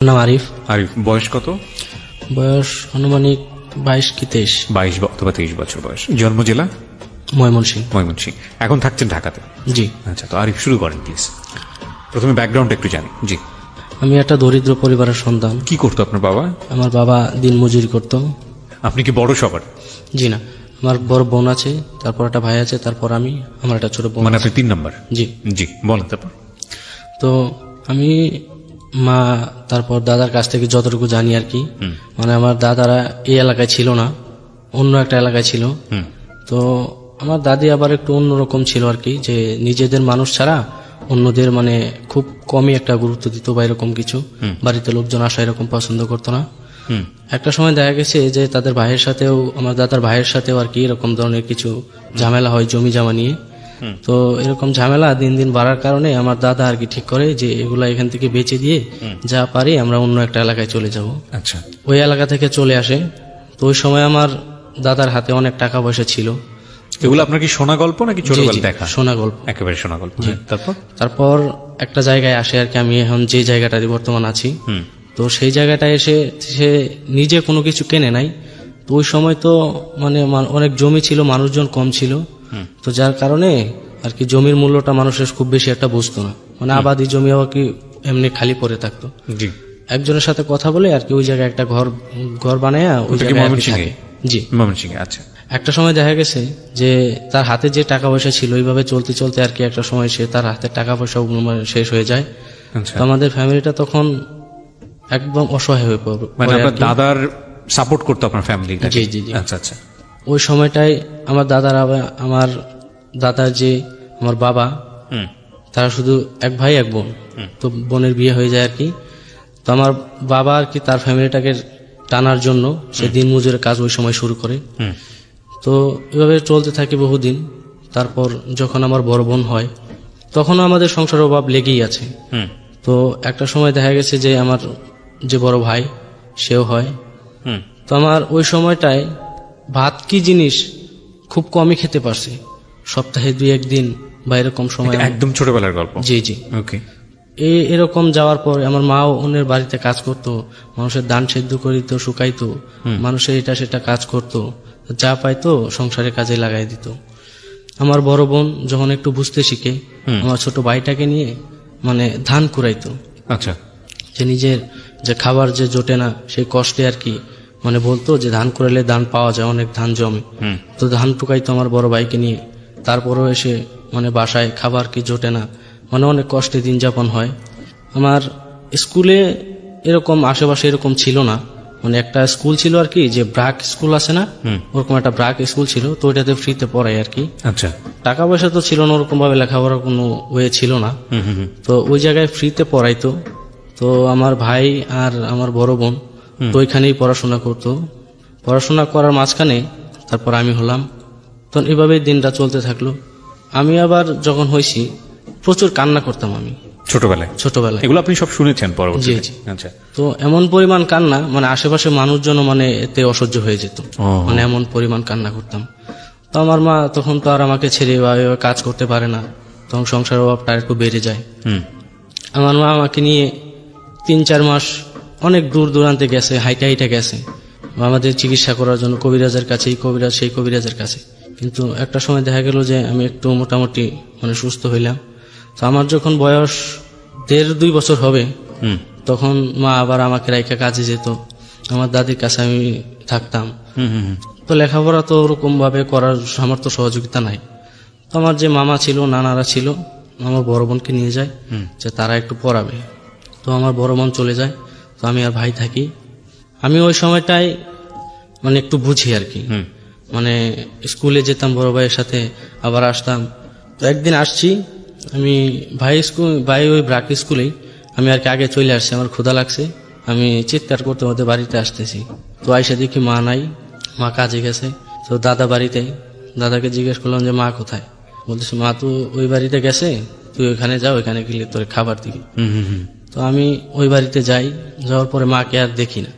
নাম আরিফ। আরিফ, বয়স কত? বয়স আনুমানিক 22 কি 23। 22 অথবা 23 বছর বয়স। জন্ম জেলা? ময়মনসিংহ। ময়মনসিংহ। এখন থাকছেন ঢাকাতে? জি। আচ্ছা, তো আরিফ শুরু করেন প্লিজ। প্রথমে ব্যাকগ্রাউন্ড একটু জানি। জি। আমি একটা দরিদ্র পরিবারের সন্তান। কি করতো আপনার বাবা? আমার বাবা দিন মজুরি করতো। আপনি কি বড় সবার? জি না, আমার বড় বোন আছে, তারপর একটা ভাই আছে, তারপর আমি, আমার একটা ছোট বোন। মানে আপনি 3 নাম্বার? জি। জি, বলেন। তারপর? তো আমি মা তারপর দাদার কাছ থেকে যতটুকু জানি আর কি, মানে আমার দাদারা এই এলাকায় ছিল না, অন্য একটা এলাকায় ছিল। তো আমার দাদি আবার একটু অন্যরকম ছিল আর কি, যে নিজেদের মানুষ ছাড়া অন্যদের মানে খুব কমই একটা গুরুত্ব দিত বা এরকম কিছু, বাড়িতে লোকজন আসা এরকম পছন্দ করতো না। একটা সময় দেখা গেছে যে তাদের ভাইয়ের সাথেও, আমার দাদার ভাইয়ের সাথেও আর কি এরকম ধরনের কিছু ঝামেলা হয় জমি জমা নিয়ে। তো এরকম ঝামেলা দিন দিন বাড়ার কারণে আমার দাদা আর কি ঠিক করে যে এগুলা এখান থেকে বেচে দিয়ে যা পারি আমরা অন্য একটা এলাকায় চলে যাব। আচ্ছা। ওই এলাকা থেকে চলে আসে। তো ওই সময় আমার দাদার হাতে অনেক টাকা পয়সা ছিল। এগুলো আপনার কি শোনা গল্প নাকি ছোটবেলায় দেখা? শোনা গল্প, একেবারে শোনা গল্প। তারপর একটা জায়গায় আসে আর কি, আমি এখন যে জায়গাটাতে বর্তমান আছি, তো সেই জায়গাটায় এসে সে নিজে কোনো কিছু কেনে নাই। তো ওই সময় তো মানে অনেক জমি ছিল, মানুষজন কম ছিল, তো যার কারণে আর কি জমির মূল্যটা মানুষের খুব বেশি একটা বুঝতো না, মানে আবাদি জমি আর কি এমনি খালি পড়ে থাকতো। একজনের সাথে কথা বলে আর কি ওই জায়গায় একটা ঘর বানায় ওই জায়গায় থাকে। জি, ময়মনসিংহে। আচ্ছা। একটা সময় দেখা গেছে যে তার হাতে যে টাকা পয়সা ছিল ওইভাবে চলতে চলতে আর কি একটা সময় সে তার হাতে টাকা পয়সা শেষ হয়ে যায়। তো আমাদের ফ্যামিলিটা তখন একদম অসহায় হয়ে পড়ে। মানে আপনার দাদার সাপোর্ট করতো আপনার ফ্যামিলি? জি জি জি। আচ্ছা আচ্ছা। ওই সময়টাই আমার দাদার যে আমার বাবা, তারা শুধু এক ভাই এক বোন, তো বোনের বিয়ে হয়ে যায় আর কি। তো আমার বাবা আর কি তার ফ্যামিলিটাকে টানার জন্য সে দিন মজুরের কাজ ওই সময় শুরু করে। তো এভাবে চলতে থাকে বহুদিন। তারপর যখন আমার বড় বোন হয় তখনও আমাদের সংসারের অভাব লেগেই আছে। তো একটা সময় দেখা গেছে যে আমার যে বড় ভাই সেও হয়। তো আমার ওই সময়টায় ভাত কি জিনিস খুব কমই খেতে পারছি, সপ্তাহে 2-1 দিন বা এরকম সময়। একদম ছোটবেলার গল্প? জি জি। ওকে। এরকম যাওয়ার পর আমার মাও অন্যের বাড়িতে কাজ করতো, মানুষের ধান সেদ্ধ করিত, শুকাইতো, মানুষের এটা সেটা কাজ করতো, যা পাইতো সংসারে কাজে লাগাই দিত। আমার বড় বোন যখন একটু বুঝতে শিখে আমার ছোট ভাইটাকে নিয়ে মানে ধান কুড়াইতো। আচ্ছা। যে নিজের যে খাবার যে জোটে না সেই কষ্টে আর কি, মানে বলতো যে ধান কুড়াইলে ধান পাওয়া যায়, অনেক ধান জমে, তো ধান টুকাইতো আমার বড় ভাইকে নিয়ে। তারপরও এসে মানে বাসায় খাবার কি জোটে না, মানে অনেক কষ্টে দিন যাপন হয়। আমার স্কুলে এরকম আশেপাশে এরকম ছিল না, মানে একটা স্কুল ছিল আর কি, যে ব্রাক স্কুল আছে না, ওরকম একটা ব্রাক স্কুল ছিল, তো ওইটাতে ফ্রিতে পড়াই আর কি। আচ্ছা। টাকা পয়সা তো ছিল না, ওরকম ভাবে লেখাপড়ার কোনো ওয়ে ছিল না, তো ওই জায়গায় ফ্রিতে পড়াইতো। তো আমার ভাই আর আমার বড় বোন তো ওইখানেই পড়াশোনা করতো। পড়াশোনা করার মাঝখানে তারপর আমি হলাম, তো এইভাবেই দিনটা চলতে থাকলো। আমি আবার যখন হয়েছি প্রচুর কান্না করতাম আমি ছোটবেলায়। এগুলো আপনি সব শুনেছেন পরবর্তীতে? জি জি। আচ্ছা। তো এমন পরিমাণ কান্না, মানে আশেপাশে মানুষজন মানে এতে অসহ্য হয়ে যেত, মানে এমন পরিমাণ কান্না করতাম। তো আমার মা তখন তো আর আমাকে ছেড়ে বা কাজ করতে পারে না, তখন সংসার অভাবটা একটু বেড়ে যায়। আমার মা আমাকে নিয়ে 3-4 মাস অনেক দূর দূরান্তে গেছে, হাইটা হাইটা গেছে আমাদের চিকিৎসা করার জন্য, কবিরাজের কাছে, সেই কবিরাজের কাছে। কিন্তু একটা সময় দেখা গেল যে আমি একটু মোটামুটি মানে সুস্থ হইলাম। তো আমার যখন বয়স 1.5-2 বছর হবে তখন মা আবার আমাকে রাইখা কাজে যেত, আমার দাদির কাছে আমি থাকতাম। তো লেখাপড়া তো ওরকম ভাবে করার সামর্থ্য সহযোগিতা নাই। তো আমার যে মামা ছিল, নানারা ছিল, আমার বড় বোনকে নিয়ে যায় যে তারা একটু পড়াবে। তো আমার বড় বোন চলে যায়, তো আমি আর ভাই থাকি। আমি ওই সময়টাই মানে একটু বুঝি আর কি, মানে স্কুলে যেতাম বড় ভাইয়ের সাথে, আবার আসতাম। তো একদিন আসছি আমি, ভাই ওই ব্রাক স্কুলেই, আমি আর কি আগে চলে আসছি, আমার ক্ষুধা লাগছে, আমি চিৎকার করতে ওদের বাড়িতে আসতেছি। তো আইসা দেখি মা নাই, মা কাজে গেছে। তো দাদা বাড়িতে, দাদাকে জিজ্ঞেস করলাম যে মা কোথায়, বলতেছে মা তো ওই বাড়িতে গেছে, তুই ওইখানে যাও, ওইখানে গেলে তোর খাবার দিবি। তো আমি ওই বাড়িতে যাই, যাওয়ার পরে মাকে আর দেখি না।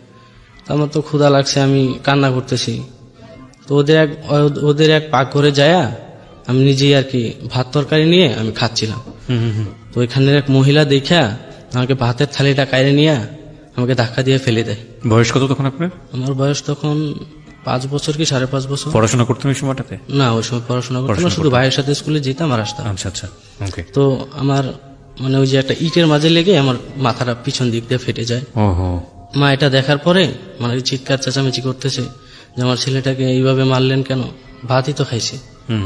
তো আমার তো ক্ষুধা লাগছে, আমি কান্না করতেছি। তো ওদের এক পাকঘরে যায়া আমি নিজেই আর কি ভাত তরকারি নিয়ে আমি খাচ্ছিলাম। তো ওইখানের এক মহিলা দেখা আমাকে ভাতের থালিটা কাইরে নিয়ে আমাকে ধাক্কা দিয়ে ফেলে দেয়। বয়স কত তখন আপনার? আমার বয়স তখন 5 বছর কি 5.5 বছর। পড়াশোনা করতেন ওই সময়টাতে? না, ওই সময় পড়াশোনা করতাম না, শুধু ভাইয়ের সাথে স্কুলে যেতাম আর আসতাম। আচ্ছা আচ্ছা, ওকে। তো আমার মানে ওই যে একটা ইটের মাঝে লেগে আমার মাথাটা পিছন দিক দিয়ে ফেটে যায়। ওহো। মা এটা দেখার পরে মানে চিৎকার চেঁচামেচি করতেছে যে আমার ছেলেটাকে এইভাবে মারলেন কেন, ভাতই তো খাইছে,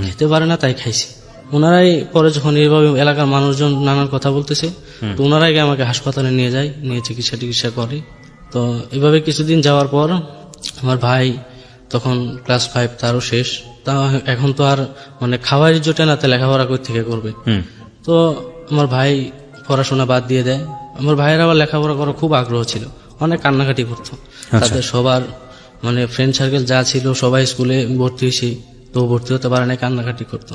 খেতে পারে না তাই খাইছে। ওনারাই পরে যখন এইভাবে এলাকার মানুষজন নানান কথা বলতেছে, তো ওনারাই আমাকে হাসপাতালে নিয়ে যায়, নিয়ে চিকিৎসা করে। তো এভাবে কিছুদিন যাওয়ার পর আমার ভাই তখন ক্লাস 5, তারও শেষ। তা এখন তো আর মানে খাওয়ার জোটে না, তো লেখাপড়া কই থেকে করবে। তো আমার ভাই পড়াশোনা বাদ দিয়ে দেয়। আমার ভাইয়ের আবার লেখাপড়া করার খুব আগ্রহ ছিল, অনেক কান্নাকাটি করতো। তাদের সবার মানে ফ্রেন্ড সার্কেল যা ছিল সবাই স্কুলে ভর্তি হয়েছে, তো ভর্তি হতে পারে না, কান্নাকাটি করতো।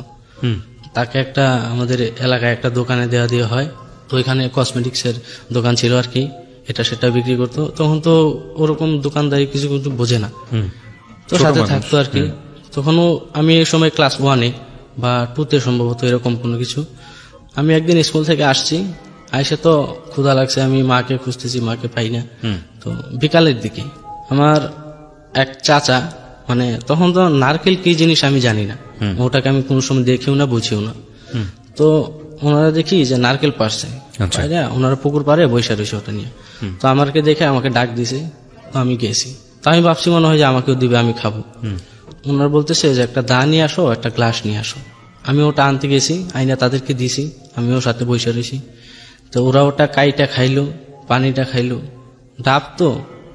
তাকে একটা আমাদের এলাকায় একটা দোকানে দেওয়া হয়, তো ওইখানে কসমেটিক্সের দোকান ছিল আর কি, এটা সেটা বিক্রি করতো। তখন তো ওরকম দোকানদারি কিছু কিন্তু বোঝে না, তো সাথে থাকতো আর কি। তখনও আমি এই সময় ক্লাস 1 বা 2 সম্ভবত, এরকম কোনো কিছু। আমি একদিন স্কুল থেকে আসছি, আইসে তো ক্ষুধা লাগছে, আমি মাকে খুঁজতেছি, মাকে পাই না। তো বিকালের দিকে আমার এক চাচা, মানে তখন তো নারকেল কি জিনিস আমি জানি না, ওটাকে আমি কোনো সময় দেখেও না বুঝিও না। তো ওনারা দেখি যে নারকেল পারছে, ওনারা পুকুর পাড়ে বৈশা রয়েছে ওটা নিয়ে। তো আমাকে দেখে আমাকে ডাক দিছে, তো আমি গেছি। তো আমি ভাবছি মনে হয় যে আমাকেও দিবে, আমি খাবো। ওনারা বলতেছে যে একটা দা নিয়ে আসো, একটা গ্লাস নিয়ে আসো। আমি ওটা আনতে গেছি, আইনা তাদেরকে দিছি, আমিও সাথে বসে রয়েছি। তো ওরা ওটা কাইটা খাইলো, পানিটা খাইলো। ডাব তো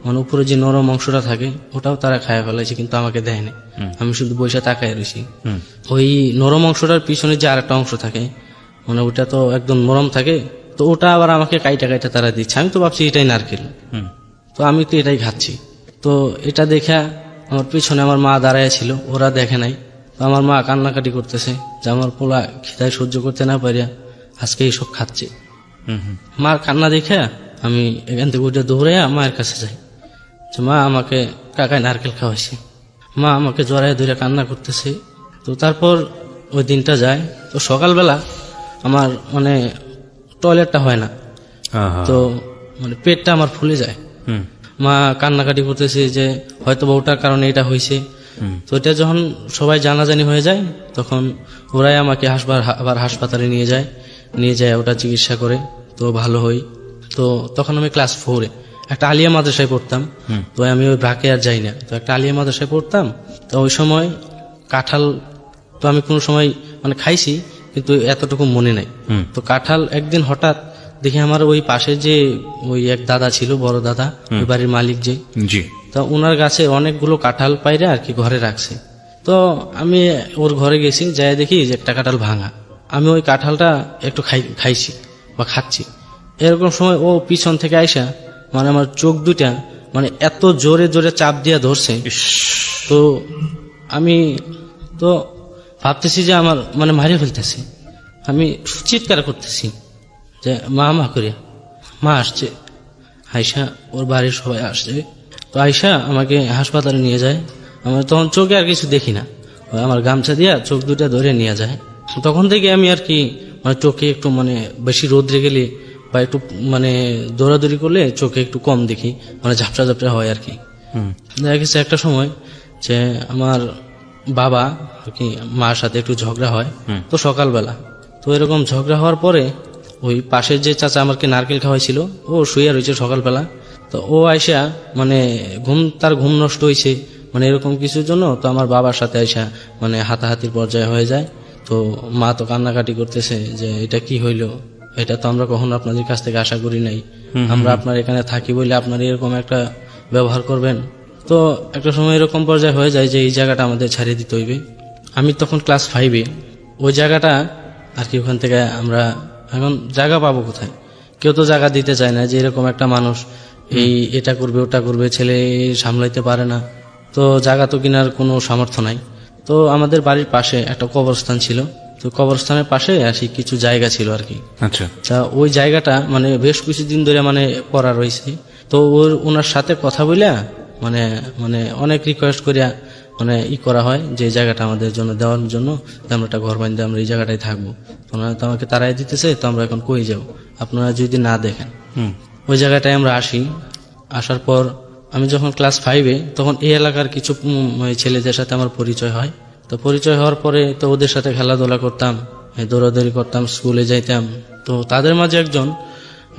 মানে উপরে যে নরম অংশটা থাকে ওটাও তারা খায় ফেলাইছে, কিন্তু আমাকে দেয়নি। আমি শুধু বসে তাকায় রয়েছি। ওই নরম অংশটার পিছনে যে আরেকটা অংশ থাকে, মানে ওটা তো একদম নরম থাকে, তো ওটা আবার আমাকে কাইটা তারা দিচ্ছে। আমি তো ভাবছি এটাই নারকেল, তো আমি তো এটাই খাচ্ছি। তো এটা দেখে আমার পিছনে আমার মা দাঁড়ায় ছিল, ওরা দেখে নাই। তো আমার মা কান্নাকাটি করতেছে যে আমার পোলা খিদায় সহ্য করতে না পারিয়া আজকে এইসব খাচ্ছে। মার কান্না দেখে আমি এখান থেকে উঠে দৌড়াইয়া মায়ের কাছে যাই, যে মা আমাকে কাকায় নারকেল খাওয়াইছে। মা আমাকে জড়ায় ধরে কান্না করতেছে। তো তারপর ওই দিনটা যায়। তো সকালবেলা আমার মানে টয়লেটটা হয় না, তো মানে পেটটা আমার ফুলে যায়। মা কান্নাকাটি করতেছে যে হয়তো ওটার কারণে এটা হয়েছে। তো এটা যখন সবাই জানাজানি হয়ে যায়, তখন ওরাই আমাকে আবার হাসপাতালে নিয়ে যায় ওটা চিকিৎসা করে, তো ভালো হই। তো তখন আমি ক্লাস 4 একটা আলিয়া মাদ্রাসায় পড়তাম। তো আমি ওই ব্রাকে আর যাই না, তো একটা আলিয়া মাদ্রাসায় পড়তাম। তো ওই সময় কাঁঠাল তো আমি কোনো সময় মানে খাইছি, কিন্তু এতটুকু মনে নাই। তো কাঁঠাল একদিন হঠাৎ দেখি আমার ওই পাশে যে ওই এক দাদা ছিল, বড় দাদা, ওই বাড়ির মালিক যে, তো ওনার গাছে অনেকগুলো কাঁঠাল পাইরে আর কি ঘরে রাখছে। তো আমি ওর ঘরে গেছি, যাই দেখি যে একটা কাঁঠাল ভাঙা। আমি ওই কাঁঠালটা একটু খাইছি বা খাচ্ছি, এরকম সময় ও পিছন থেকে আইসা মানে আমার চোখ দুটা মানে এত জোরে জোরে চাপ দিয়া ধরছে। তো আমি তো ভাবতেছি যে আমার মানে মারিয়ে ফেলতেছি, আমি চিৎকার করতেছি যে মা করে। মা আসছে, আয়সা ওর বাড়ির সবাই আসছে। তো আয়সা আমাকে হাসপাতালে নিয়ে যায়। আমার তখন চোখে আর কিছু দেখি না, আমার গামছা দিয়া চোখ দুটা ধরে নিয়ে যায়। তখন থেকে আমি আর কি মানে চোখে একটু মানে বেশি রোদ্রে গেলে বা একটু মানে দৌড়াদৌড়ি করলে চোখে একটু কম দেখি, মানে ঝাপসা ঝাপসা হয় আর কি। দেখা গেছে একটা সময় যে আমার বাবা আর কি মার সাথে একটু ঝগড়া হয়। তো সকালবেলা তো এরকম ঝগড়া হওয়ার পরে ওই পাশের যে চাচা আমাকে নারকেল খাওয়াইছিল, ও শুয়ে রয়েছে সকালবেলা। তো ও আইসা মানে তার ঘুম নষ্ট হয়েছে মানে এরকম কিছুর জন্য, তো আমার বাবার সাথে আইসা মানে হাতাহাতির পর্যায়ে হয়ে যায়। তো মা তো কান্নাকাটি করতেছে যে এটা কি হইলো, এটা তো আমরা কখনো আপনাদের কাছ থেকে আশা করি নাই, আমরা আপনার এখানে থাকি বলে আপনার এরকম একটা ব্যবহার করবেন। তো একটা সময় এরকম পর্যায়ে হয়ে যায় যে এই জায়গাটা আমাদের ছাড়িয়ে দিতে হইবে। আমি তখন ক্লাস 5, ওই জায়গাটা আর কি ওখান থেকে আমরা এখন জায়গা পাবো কোথায়, কেউ তো জায়গা দিতে চায় না, যে এরকম একটা মানুষ এটা করবে ওটা করবে, ছেলে সামলাইতে পারে না, তো জায়গা তো কেনার কোনো সামর্থ্য নাই। তো আমাদের বাড়ির পাশে একটা কবরস্থান ছিল, তো কবরস্থানের পাশে আসি কিছু জায়গা ছিল আর কি। আচ্ছা, তা ওই জায়গাটা মানে বেশ কিছুদিন ধরে মানে পড়া রয়েছে। তো ওনার সাথে কথা বলিয়া মানে মানে অনেক রিকোয়েস্ট করিয়া মানে করা হয় যে এই জায়গাটা আমাদের জন্য দেওয়ার জন্য, আমরা একটা ঘর বানিয়ে আমরা এই জায়গাটায় থাকবো। ওনারা তো আমাকে তারাই দিতেছে, তো আমরা এখন কই যাবো, আপনারা যদি না দেখেন। ওই জায়গাটায় আমরা আসি, আসার পর আমি যখন ক্লাস 5-এ তখন এই এলাকার কিছু ছেলেদের সাথে আমার পরিচয় হয়। তো পরিচয় হওয়ার পরে তো ওদের সাথে খেলাধুলা করতাম, দৌড়াদৌড়ি করতাম, স্কুলে যাইতাম। তো তাদের মাঝে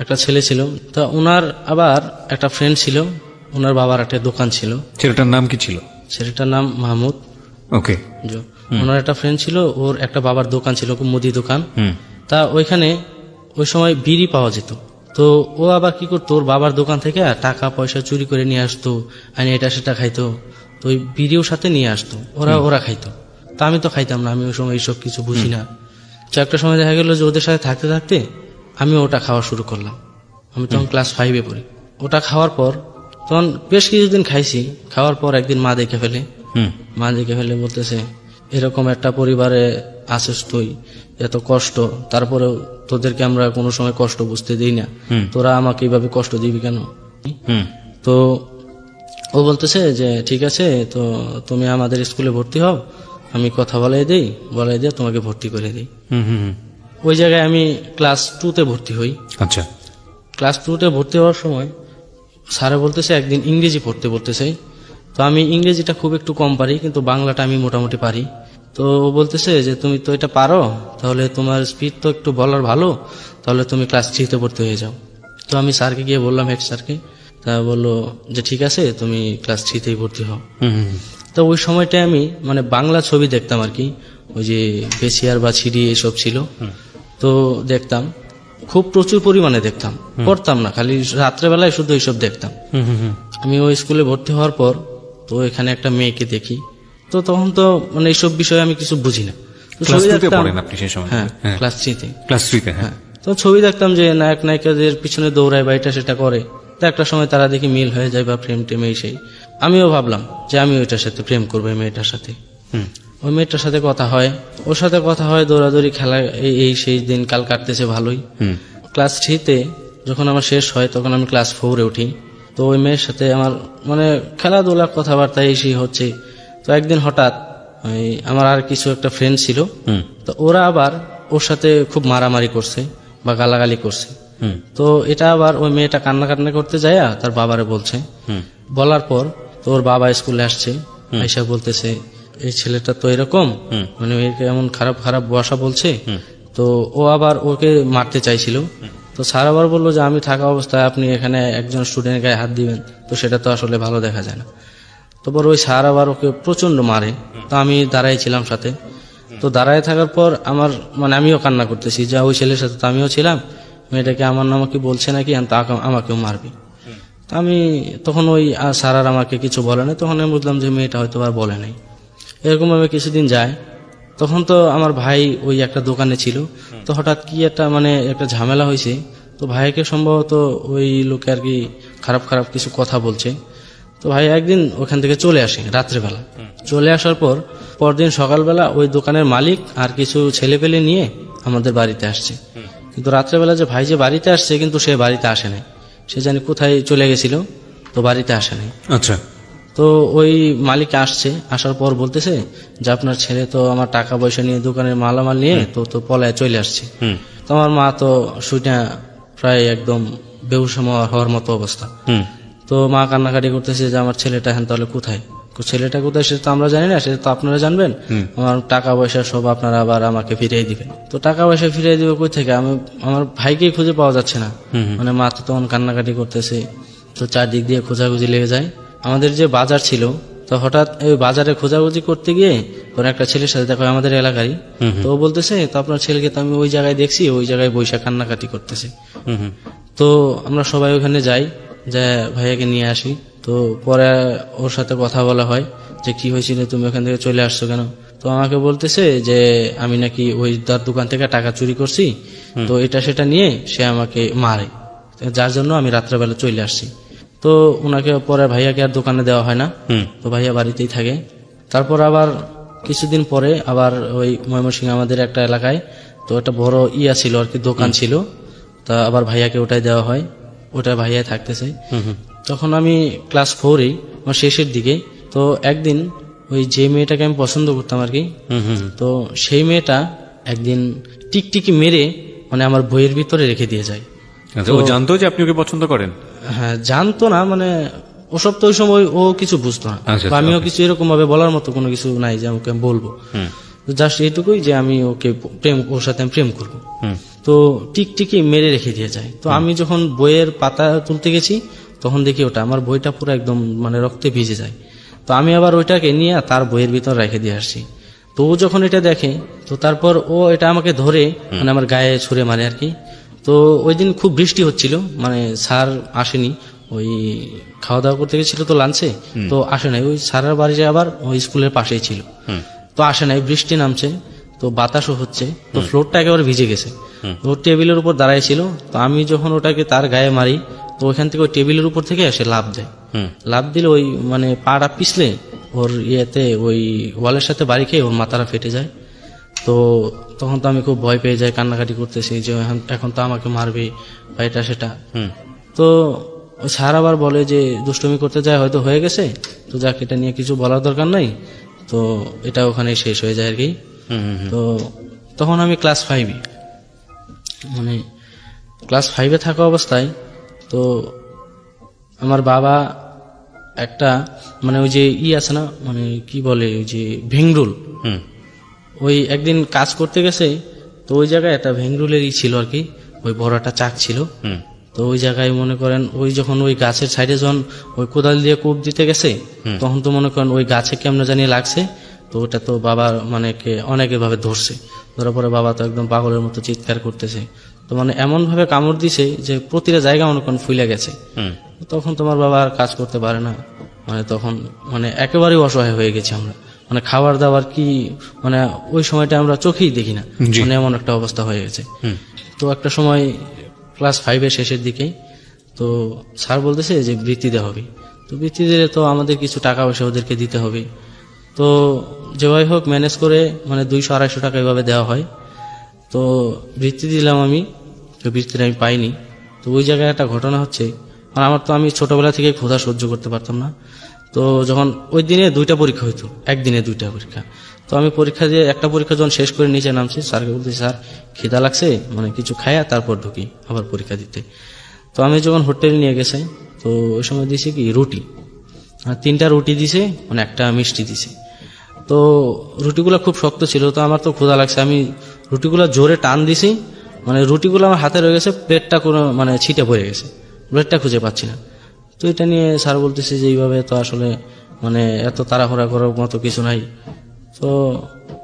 একটা ছেলে ছিল, তা ওনার আবার একটা ফ্রেন্ড ছিল, ওনার বাবার একটা দোকান ছিল। ছেলেটার নাম কি ছিল? ছেলেটার নাম মাহমুদ। ওকে। ওনার একটা ফ্রেন্ড ছিল, ওর একটা বাবার দোকান ছিল, মুদি দোকান। তা ওইখানে ওই সময় বিড়ি পাওয়া যেত। তো ও আবার কি করতো, ওর বাবার দোকান থেকে টাকা পয়সা চুরি করে নিয়ে আসতো, আর এটা সেটা খাইতো। তো ওই বিড়িও সাথে নিয়ে আসতো, ওরা খাইতো। তা আমি তো খাইতাম না, আমি ওই সময় এইসব কিছু বুঝি না। তো একটা সময় দেখা গেল যে ওদের সাথে থাকতে থাকতে আমি ওটা খাওয়া শুরু করলাম। আমি তখন ক্লাস 5-এ পড়ি। ওটা খাওয়ার পর তখন বেশ কিছুদিন খাইছি। খাওয়ার পর একদিন মা দেখে ফেলে বলতেছে, এরকম একটা পরিবারে আসিস তুই, এত কষ্ট, তারপরেও তোদেরকে আমরা কোনো সময় কষ্ট বুঝতে দিই না, তোরা আমাকে এইভাবে কষ্ট দিবি কেন? তো ও বলতেছে যে ঠিক আছে, তো তুমি আমাদের স্কুলে ভর্তি হও, আমি কথা বলাই দিয়ে তোমাকে ভর্তি করে দিই। ওই জায়গায় আমি ক্লাস 2-তে ভর্তি হই। আচ্ছা। ক্লাস 2-তে ভর্তি হওয়ার সময় স্যারে বলতেছে একদিন ইংরেজি পড়তে বলতেছে। তো আমি ইংরেজিটা খুব একটু কম পারি, কিন্তু বাংলাটা আমি মোটামুটি পারি। তো ও বলতেছে যে তুমি তো এটা পারো, তাহলে তোমার স্পিড তো একটু বলার ভালো, তাহলে তুমি ক্লাস 3-তে ভর্তি হয়ে যাও। তো আমি স্যারকে গিয়ে বললাম, হেড স্যারকে। তা বললো যে ঠিক আছে, তুমি ক্লাস 3-তেই ভর্তি হও। তো ওই সময়টায় আমি মানে বাংলা ছবি দেখতাম আর কি, ওই যে বেসিয়ার বা ছিড়ি এসব ছিল, তো দেখতাম, খুব প্রচুর পরিমাণে দেখতাম, পড়তাম না, খালি রাত্রেবেলায় শুধু এইসব দেখতাম। আমি ওই স্কুলে ভর্তি হওয়ার পর তো এখানে একটা মেয়েকে দেখি। তো তখন তো মানে এইসব বিষয়ে আমি কিছু বুঝি না। হ্যাঁ, ক্লাস 3-তে। হ্যাঁ, তো ছবি দেখতাম যে নায়ক নায়িকাদের পিছনে দৌড়ায় বা এটা সেটা করে। তো একটা সময় তারা দেখি মিল হয়ে যায় বা প্রেম টেম এই সেই। আমিও ভাবলাম যে আমি ওইটার সাথে প্রেম করবো, মেয়েটার সাথে। ওই মেয়েটার সাথে কথা হয়, ওর সাথে কথা হয়, দৌড়াদৌড়ি খেলা এই সেই দিন কাল কাটতেছে ভালোই। ক্লাস 3-তে যখন আমার শেষ হয় তখন আমি ক্লাস 4-এ উঠি। তো ওই মেয়ের সাথে আমার মানে খেলাধুলা কথাবার্তা এই সেই হচ্ছে। তো একদিন হঠাৎ আমার আর কিছু একটা ফ্রেন্ড ছিল, তো ওরা আবার ওর সাথে খুব মারামারি করছে বা গালাগালি করছে। তো এটা আবার ওই মেয়েটা কান্না করতে যায় তার বাবারে বলছে। বলার পর তো ওর বাবা স্কুলে আসছে, আইসা বলতেছে এই ছেলেটা তো এরকম, মানে এমন খারাপ খারাপ ভাষা বলছে। তো ও আবার ওকে মারতে চাইছিল। তো স্যার আবার বললো যে আমি থাকা অবস্থায় আপনি এখানে একজন স্টুডেন্টের গায়ে হাত দিবেন, তো সেটা তো আসলে ভালো দেখা যায় না। তারপর ওই স্যার আবার ওকে প্রচন্ড মারে। তো আমি দাঁড়াই ছিলাম সাথে। তো দাঁড়ায় থাকার পর আমার মানে আমিও কান্না করতেছি যে ওই ছেলের সাথে তো আমিও ছিলাম, মেয়েটাকে আমার নামে কি বলছে নাকি, আমাকেও মারবে। তো আমি তখন ওই স্যার আর আমাকে কিছু বলে নাই, তখন আমি বুঝলাম যে মেয়েটা হয়তো আর বলে নাই। এরকম ভাবে কিছুদিন যায়। তখন তো আমার ভাই ওই একটা দোকানে ছিল। তো হঠাৎ কি একটা মানে একটা ঝামেলা হয়েছে। তো ভাইকে সম্ভবত ওই লোকে আর কি খারাপ খারাপ কিছু কথা বলছে। তো ভাই একদিন ওখান থেকে চলে আসে রাত্রেবেলা। চলে আসার পর পরদিন সকালবেলা ওই দোকানের মালিক আর কিছু ছেলেপেলে নিয়ে আমাদের বাড়িতে আসছে। কিন্তু রাত্রেবেলা যে ভাই যে বাড়িতে আসছে, কিন্তু সে বাড়িতে আসে নাই, সে জানি কোথায় চলে গেছিল, তো বাড়িতে আসে নাই। আচ্ছা। তো ওই মালিক আসছে, আসার পর বলতেছে যে আপনার ছেলে তো আমার টাকা পয়সা নিয়ে দোকানের মালামাল নিয়ে তো পলায় চলে আসছে। তো আমার মা তো শুইটা প্রায় একদম বেহুশ হওয়ার মতো অবস্থা। তো মা কান্নাকাটি করতেছে যে আমার ছেলেটা এখন তাহলে কোথায়, ছেলেটা কোথায় সেটা তো আমরা জানি না, সেটা তো আপনারা জানবেন। আমার টাকা পয়সা সব আপনারা আবার আমাকে ফিরিয়ে দিবেন। তো টাকা পয়সা ফিরিয়ে দিবে কই থেকে, আমার ভাইকেই খুঁজে পাওয়া যাচ্ছে না। মানে মা তো তখন কান্নাকাটি করতেছে। তো চারদিক দিয়ে খোঁজাখুঁজি লেগে যায়। আমাদের যে বাজার ছিল, তো হঠাৎ ওই বাজারে খোঁজাখুঁজি করতে গিয়ে ওর একটা ছেলের সাথে দেখা হয়, আমাদের এলাকারই। তো ও বলতেছে তো আপনার ছেলেকে তো আমি ওই জায়গায় দেখছি, ওই জায়গায় বৈশা কান্নাকাটি করতেছে। তো আমরা সবাই ওখানে যাই, যে ভাইয়াকে নিয়ে আসি। তো পরে ওর সাথে কথা বলা হয় যে কি হয়েছিল, তুমি ওখান থেকে চলে আসছো কেন? তো আমাকে বলতেছে যে আমি নাকি ওই তার দোকান থেকে টাকা চুরি করছি, তো এটা সেটা নিয়ে সে আমাকে মারে, যার জন্য আমি রাত্রেবেলা চলে আসছি। তো ওনাকে পরে ভাইয়াকে আর দোকানে দেওয়া হয় না, তো ভাইয়া বাড়িতেই থাকে। তারপর আবার কিছুদিন পরে আবার ওই ময়মনসিংহ আমাদের একটা এলাকায় তো একটা বড় ছিল আর কি, দোকান ছিল। তা আবার ভাইয়াকে ওটাই দেওয়া হয়, ওটা ভাইয়া থাকতেছে। তখন আমি ক্লাস 4-এ আমার শেষের দিকে। তো একদিন ওই যে মেয়েটাকে আমি পছন্দ করতাম আর কি, তো সেই মেয়েটা একদিন টিকটিকি মেরে মানে আমার বইয়ের ভিতরে রেখে দিয়ে যায়। আচ্ছা, ও জানতো যে আপনি ওকে পছন্দ করেন? হ্যাঁ, জানতো না, মানে ওসব তো ওই সময় ও কিছু বুঝতো না, আচ্ছা, বা আমিও কিছু এরকম ভাবে বলার মতো কোনো কিছু নাই যে আমাকে বলবো। জাস্ট এইটুকুই যে আমি ওকে ওর সাথে আমি প্রেম করবো। তো টিকটিকি মেরে রেখে দিয়ে যায়। তো আমি যখন বইয়ের পাতা তুলতে গেছি তখন দেখি ওটা আমার বইটা পুরো একদম মানে রক্তে ভিজে যায়। তো আমি আবার ওইটাকে নিয়ে তার বইয়ের ভিতর রেখে দিয়ে আসছি। তো ও যখন এটা দেখে, তো তারপর ও এটা আমাকে ধরে মানে আমার গায়ে ছুঁড়ে মারে আর কি। তো ওই দিন খুব বৃষ্টি হচ্ছিল, মানে স্যার আসেনি, ওই খাওয়া দাওয়া করতে গেছিল তো লাঞ্চে, তো আসে নাই। ওই স্যারের বাড়ি যে আবার ওই স্কুলের পাশেই ছিল, তো আসে নাই। বৃষ্টি নামছে, তো বাতাসও হচ্ছে, তো ফ্লোরটা একেবারে ভিজে গেছে। ওর টেবিলের উপর দাঁড়ায় ছিল। তো আমি যখন ওটাকে তার গায়ে মারি, তো ওইখান থেকে ওই টেবিলের উপর থেকে এসে লাফ দেয়। লাফ দিলে ওই মানে পাটা পিছলে ওর ইয়েতে ওই ওয়ালের সাথে বাড়ি খেয়ে ওর মাথাটা ফেটে যায়। তো তখন তো আমি খুব ভয় পেয়ে যাই, কান্নাকাটি করতেছি যে এখন তো আমাকে মারবে বা এটা সেটা। তো স্যার আবার বলে যে দুষ্টুমি করতে যায়, হয়তো হয়ে গেছে, তো যাক, এটা নিয়ে কিছু বলার দরকার নাই। তো এটা ওখানে শেষ হয়ে যায় আর কি। তো তখন আমি ক্লাস 5, মানে ক্লাস 5-এ থাকা অবস্থায় তো আমার বাবা একটা মানে ওই যে আছে না, মানে কি বলে ওই যে ভেংরুল, ওই একদিন কাজ করতে গেছে, তো ওই জায়গায় একটা ভেংরুলেরই ছিল আর কি, ওই বড় একটা চাক ছিল। তো ওই জায়গায় মনে করেন ওই যখন ওই গাছের সাইডে যখন ওই কোদাল দিয়ে কূপ দিতে গেছে, তখন তো মনে করেন ওই গাছে কেমন জানি লাগছে। তো ওটা তো বাবা মানে অনেকের ভাবে ধরছে, ধরার পরে বাবা তো একদম পাগলের মতো চিৎকার করতেছে। তো মানে এমন ভাবে কামড় দিছে যে প্রতিটা জায়গা মনে করেন ফুলে গেছে। তখন তোমার বাবা আর কাজ করতে পারে না, মানে তখন মানে একেবারেই অসহায় হয়ে গেছি আমরা, মানে খাবার দাবার কি মানে ওই সময়টা আমরা চোখেই দেখি না, মানে এমন একটা অবস্থা হয়ে গেছে। তো একটা সময় ক্লাস 5-এর শেষের দিকে তো স্যার বলতেছে যে বৃত্তি দেওয়া হবে। তো বৃত্তি দিলে তো আমাদের কিছু টাকা পয়সা ওদেরকে দিতে হবে। তো যেভাবে হোক ম্যানেজ করে মানে 200-250 টাকা এভাবে দেওয়া হয়। তো বৃত্তি দিলাম আমি, তো বৃত্তিটা আমি পাইনি। তো ওই জায়গায় একটা ঘটনা হচ্ছে, মানে আমি ছোটবেলা থেকে ক্ষুধা সহ্য করতে পারতাম না। তো যখন ওই দিনে 2টা পরীক্ষা হইতো, একদিনে 2টা পরীক্ষা। তো আমি পরীক্ষা দিয়ে একটা পরীক্ষা যখন শেষ করে নিচে নামছি, স্যারকে বলছি স্যার খিদা লাগছে, মানে কিছু খায়া তারপর ঢুকি আবার পরীক্ষা দিতে। তো আমি যখন হোটেল নিয়ে গেছে, তো ওই সময় দিয়েছে কি রুটি, 3টা রুটি দিছে, মানে একটা মিষ্টি দিছে। তো রুটিগুলো খুব শক্ত ছিল, তো আমার তো ক্ষুধা লাগছে, আমি রুটিগুলো জোরে টান দিছি, মানে রুটিগুলো আমার হাতে রয়ে গেছে, প্লেটটা কোনো মানে ছিটে পড়ে গেছে, প্লেটটা খুঁজে পাচ্ছি না। তো এটা নিয়ে স্যার বলতেছে যে এইভাবে তো আসলে মানে এত তাড়াহুড়া করার মতো কিছু নাই। তো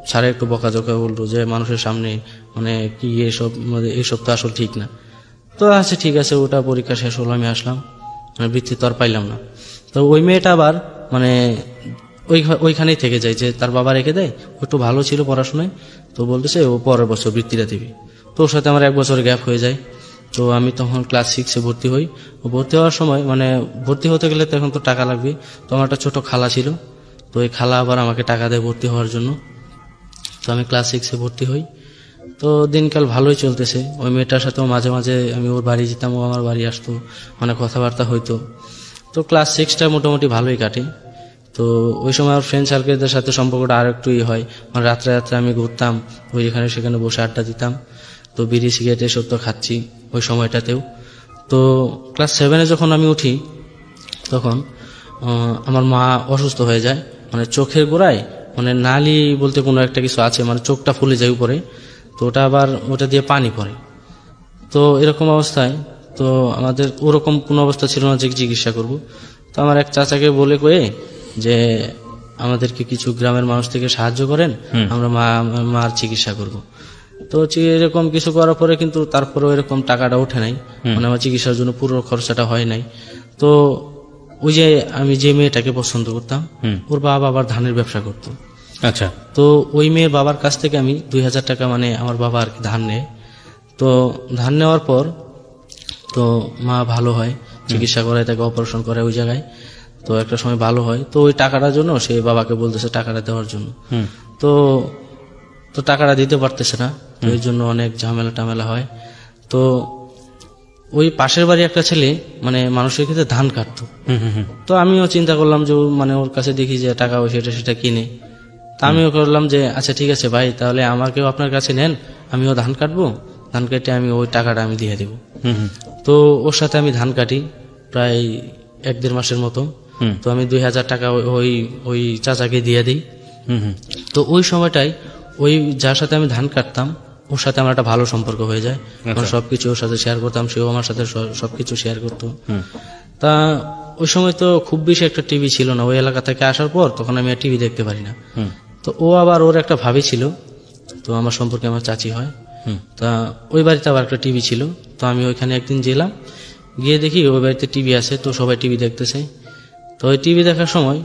স্যারে একটু বকাঝকা বললো যে মানুষের সামনে মানে কি এইসব তো আসলে ঠিক না। তো আচ্ছা ঠিক আছে, ওটা পরীক্ষা শেষ হলো, আমি আসলাম, মানে বৃত্তি তো আর পাইলাম না। তো ওই মেয়েটা আবার মানে ওইখানেই থেকে যায়, যে তার বাবা রেখে দেয়, ও একটু ভালো ছিল পড়াশোনায়, তো বলতেছে ও পরের বছর বৃত্তিটা দিবি। তো ওর সাথে আমার 1 বছর গ্যাপ হয়ে যায়। তো আমি তখন ক্লাস 6-এ ভর্তি হই। ভর্তি হওয়ার সময় মানে ভর্তি হতে গেলে তো এখন তো টাকা লাগবে। তো আমার একটা ছোট খালা ছিল, তো ওই খালা আবার আমাকে টাকা দেয় ভর্তি হওয়ার জন্য। তো আমি ক্লাস 6-এ ভর্তি হই। তো দিনকাল ভালোই চলতেছে। ওই মেয়েটার সাথেও মাঝে মাঝে আমি ওর বাড়ি যেতাম, ও আমার বাড়ি আসতো, মানে কথাবার্তা হইতো। তো ক্লাস 6টা মোটামুটি ভালোই কাটে। তো ওই সময় আমার ফ্রেন্ড সার্কেলদের সাথে সম্পর্কটা আর একটু হয়, মানে রাত্রে রাত্রে আমি ঘুরতাম, ওই যেখানে সেখানে বসে আড্ডা দিতাম। তো বিড়ি সিগারেট এসব তো খাচ্ছি ওই সময়টাতেও। তো ক্লাস 7-এ যখন আমি উঠি, তখন আমার মা অসুস্থ হয়ে যায়, মানে চোখের গোড়ায় মানে নালি বলতে কোনো একটা কিছু আছে, মানে চোখটা ফুলে যায় উপরে, তো ওটা দিয়ে পানি পড়ে। তো এরকম অবস্থায় তো আমাদের ওরকম কোনো অবস্থা ছিল না যে চিকিৎসা করব। তো আমার এক চাচাকে বলে কয়ে যে আমাদেরকে কিছু গ্রামের মানুষ থেকে সাহায্য করেন, আমরা মার চিকিৎসা করব। তো এরকম কিছু করার পরে কিন্তু তারপরেও এরকম টাকাটা ওঠে নাই, মানে আমার চিকিৎসার জন্য পুরো খরচাটা হয় নাই। তো ওই যে আমি যে মেয়েটাকে পছন্দ করতাম, ওর বাবা আবার ধানের ব্যবসা করতো। আচ্ছা। তো ওই মেয়ের বাবার কাছ থেকে আমি 2000 টাকা মানে আমার বাবা আর কি ধান নেয়। তো ধান নেওয়ার পর তো মা ভালো হয়, চিকিৎসা করায়, তাকে অপারেশন করে ওই জায়গায়। তো একটা সময় ভালো হয়। তো ওই টাকাটার জন্য সে বাবাকে বলতেছে টাকাটা দেওয়ার জন্য। তো টাকাটা দিতে পারতেছে না, তো এই জন্য অনেক ঝামেলা টামেলা হয়। তো ওই পাশের বাড়ি একটা ছেলে মানে মানুষের ক্ষেত্রে ধান কাটতো। তো আমিও চিন্তা করলাম যে মানে ওর কাছে দেখি যে টাকা পয়সা সেটা কিনে। তা আমিও করলাম যে আচ্ছা ঠিক আছে ভাই, তাহলে আমাকেও আপনার কাছে নেন, আমিও ধান কাটবো, ধান কেটে আমি ওই টাকাটা আমি দিয়ে দেবো। তো ওর সাথে আমি ধান কাটি প্রায় 1-1.5 মাসের মতো। তো আমি 2000 টাকা ওই ওই চাচাকে দিয়ে দিই। তো ওই সময়টাই ওই যার সাথে আমি ধান কাটতাম ওর সাথে আমার একটা ভালো সম্পর্ক হয়ে যায়, সবকিছু ওর সাথে শেয়ার করতাম, সেও আমার সাথে সবকিছু শেয়ার করতো। তা ওই সময় তো খুব বেশি একটা টিভি ছিল না, ওই এলাকা থেকে আসার পর তখন আমি আর টিভি দেখতে পারি না। তো ও আবার ওর একটা ভাবি ছিল, তো আমার সম্পর্কে আমার চাচি হয়। তা ওই বাড়িতে আবার একটা টিভি ছিল। তো আমি ওইখানে একদিন গেলাম, গিয়ে দেখি ওই বাড়িতে টিভি আছে, তো সবাই টিভি দেখতেছে। তো ওই টিভি দেখার সময়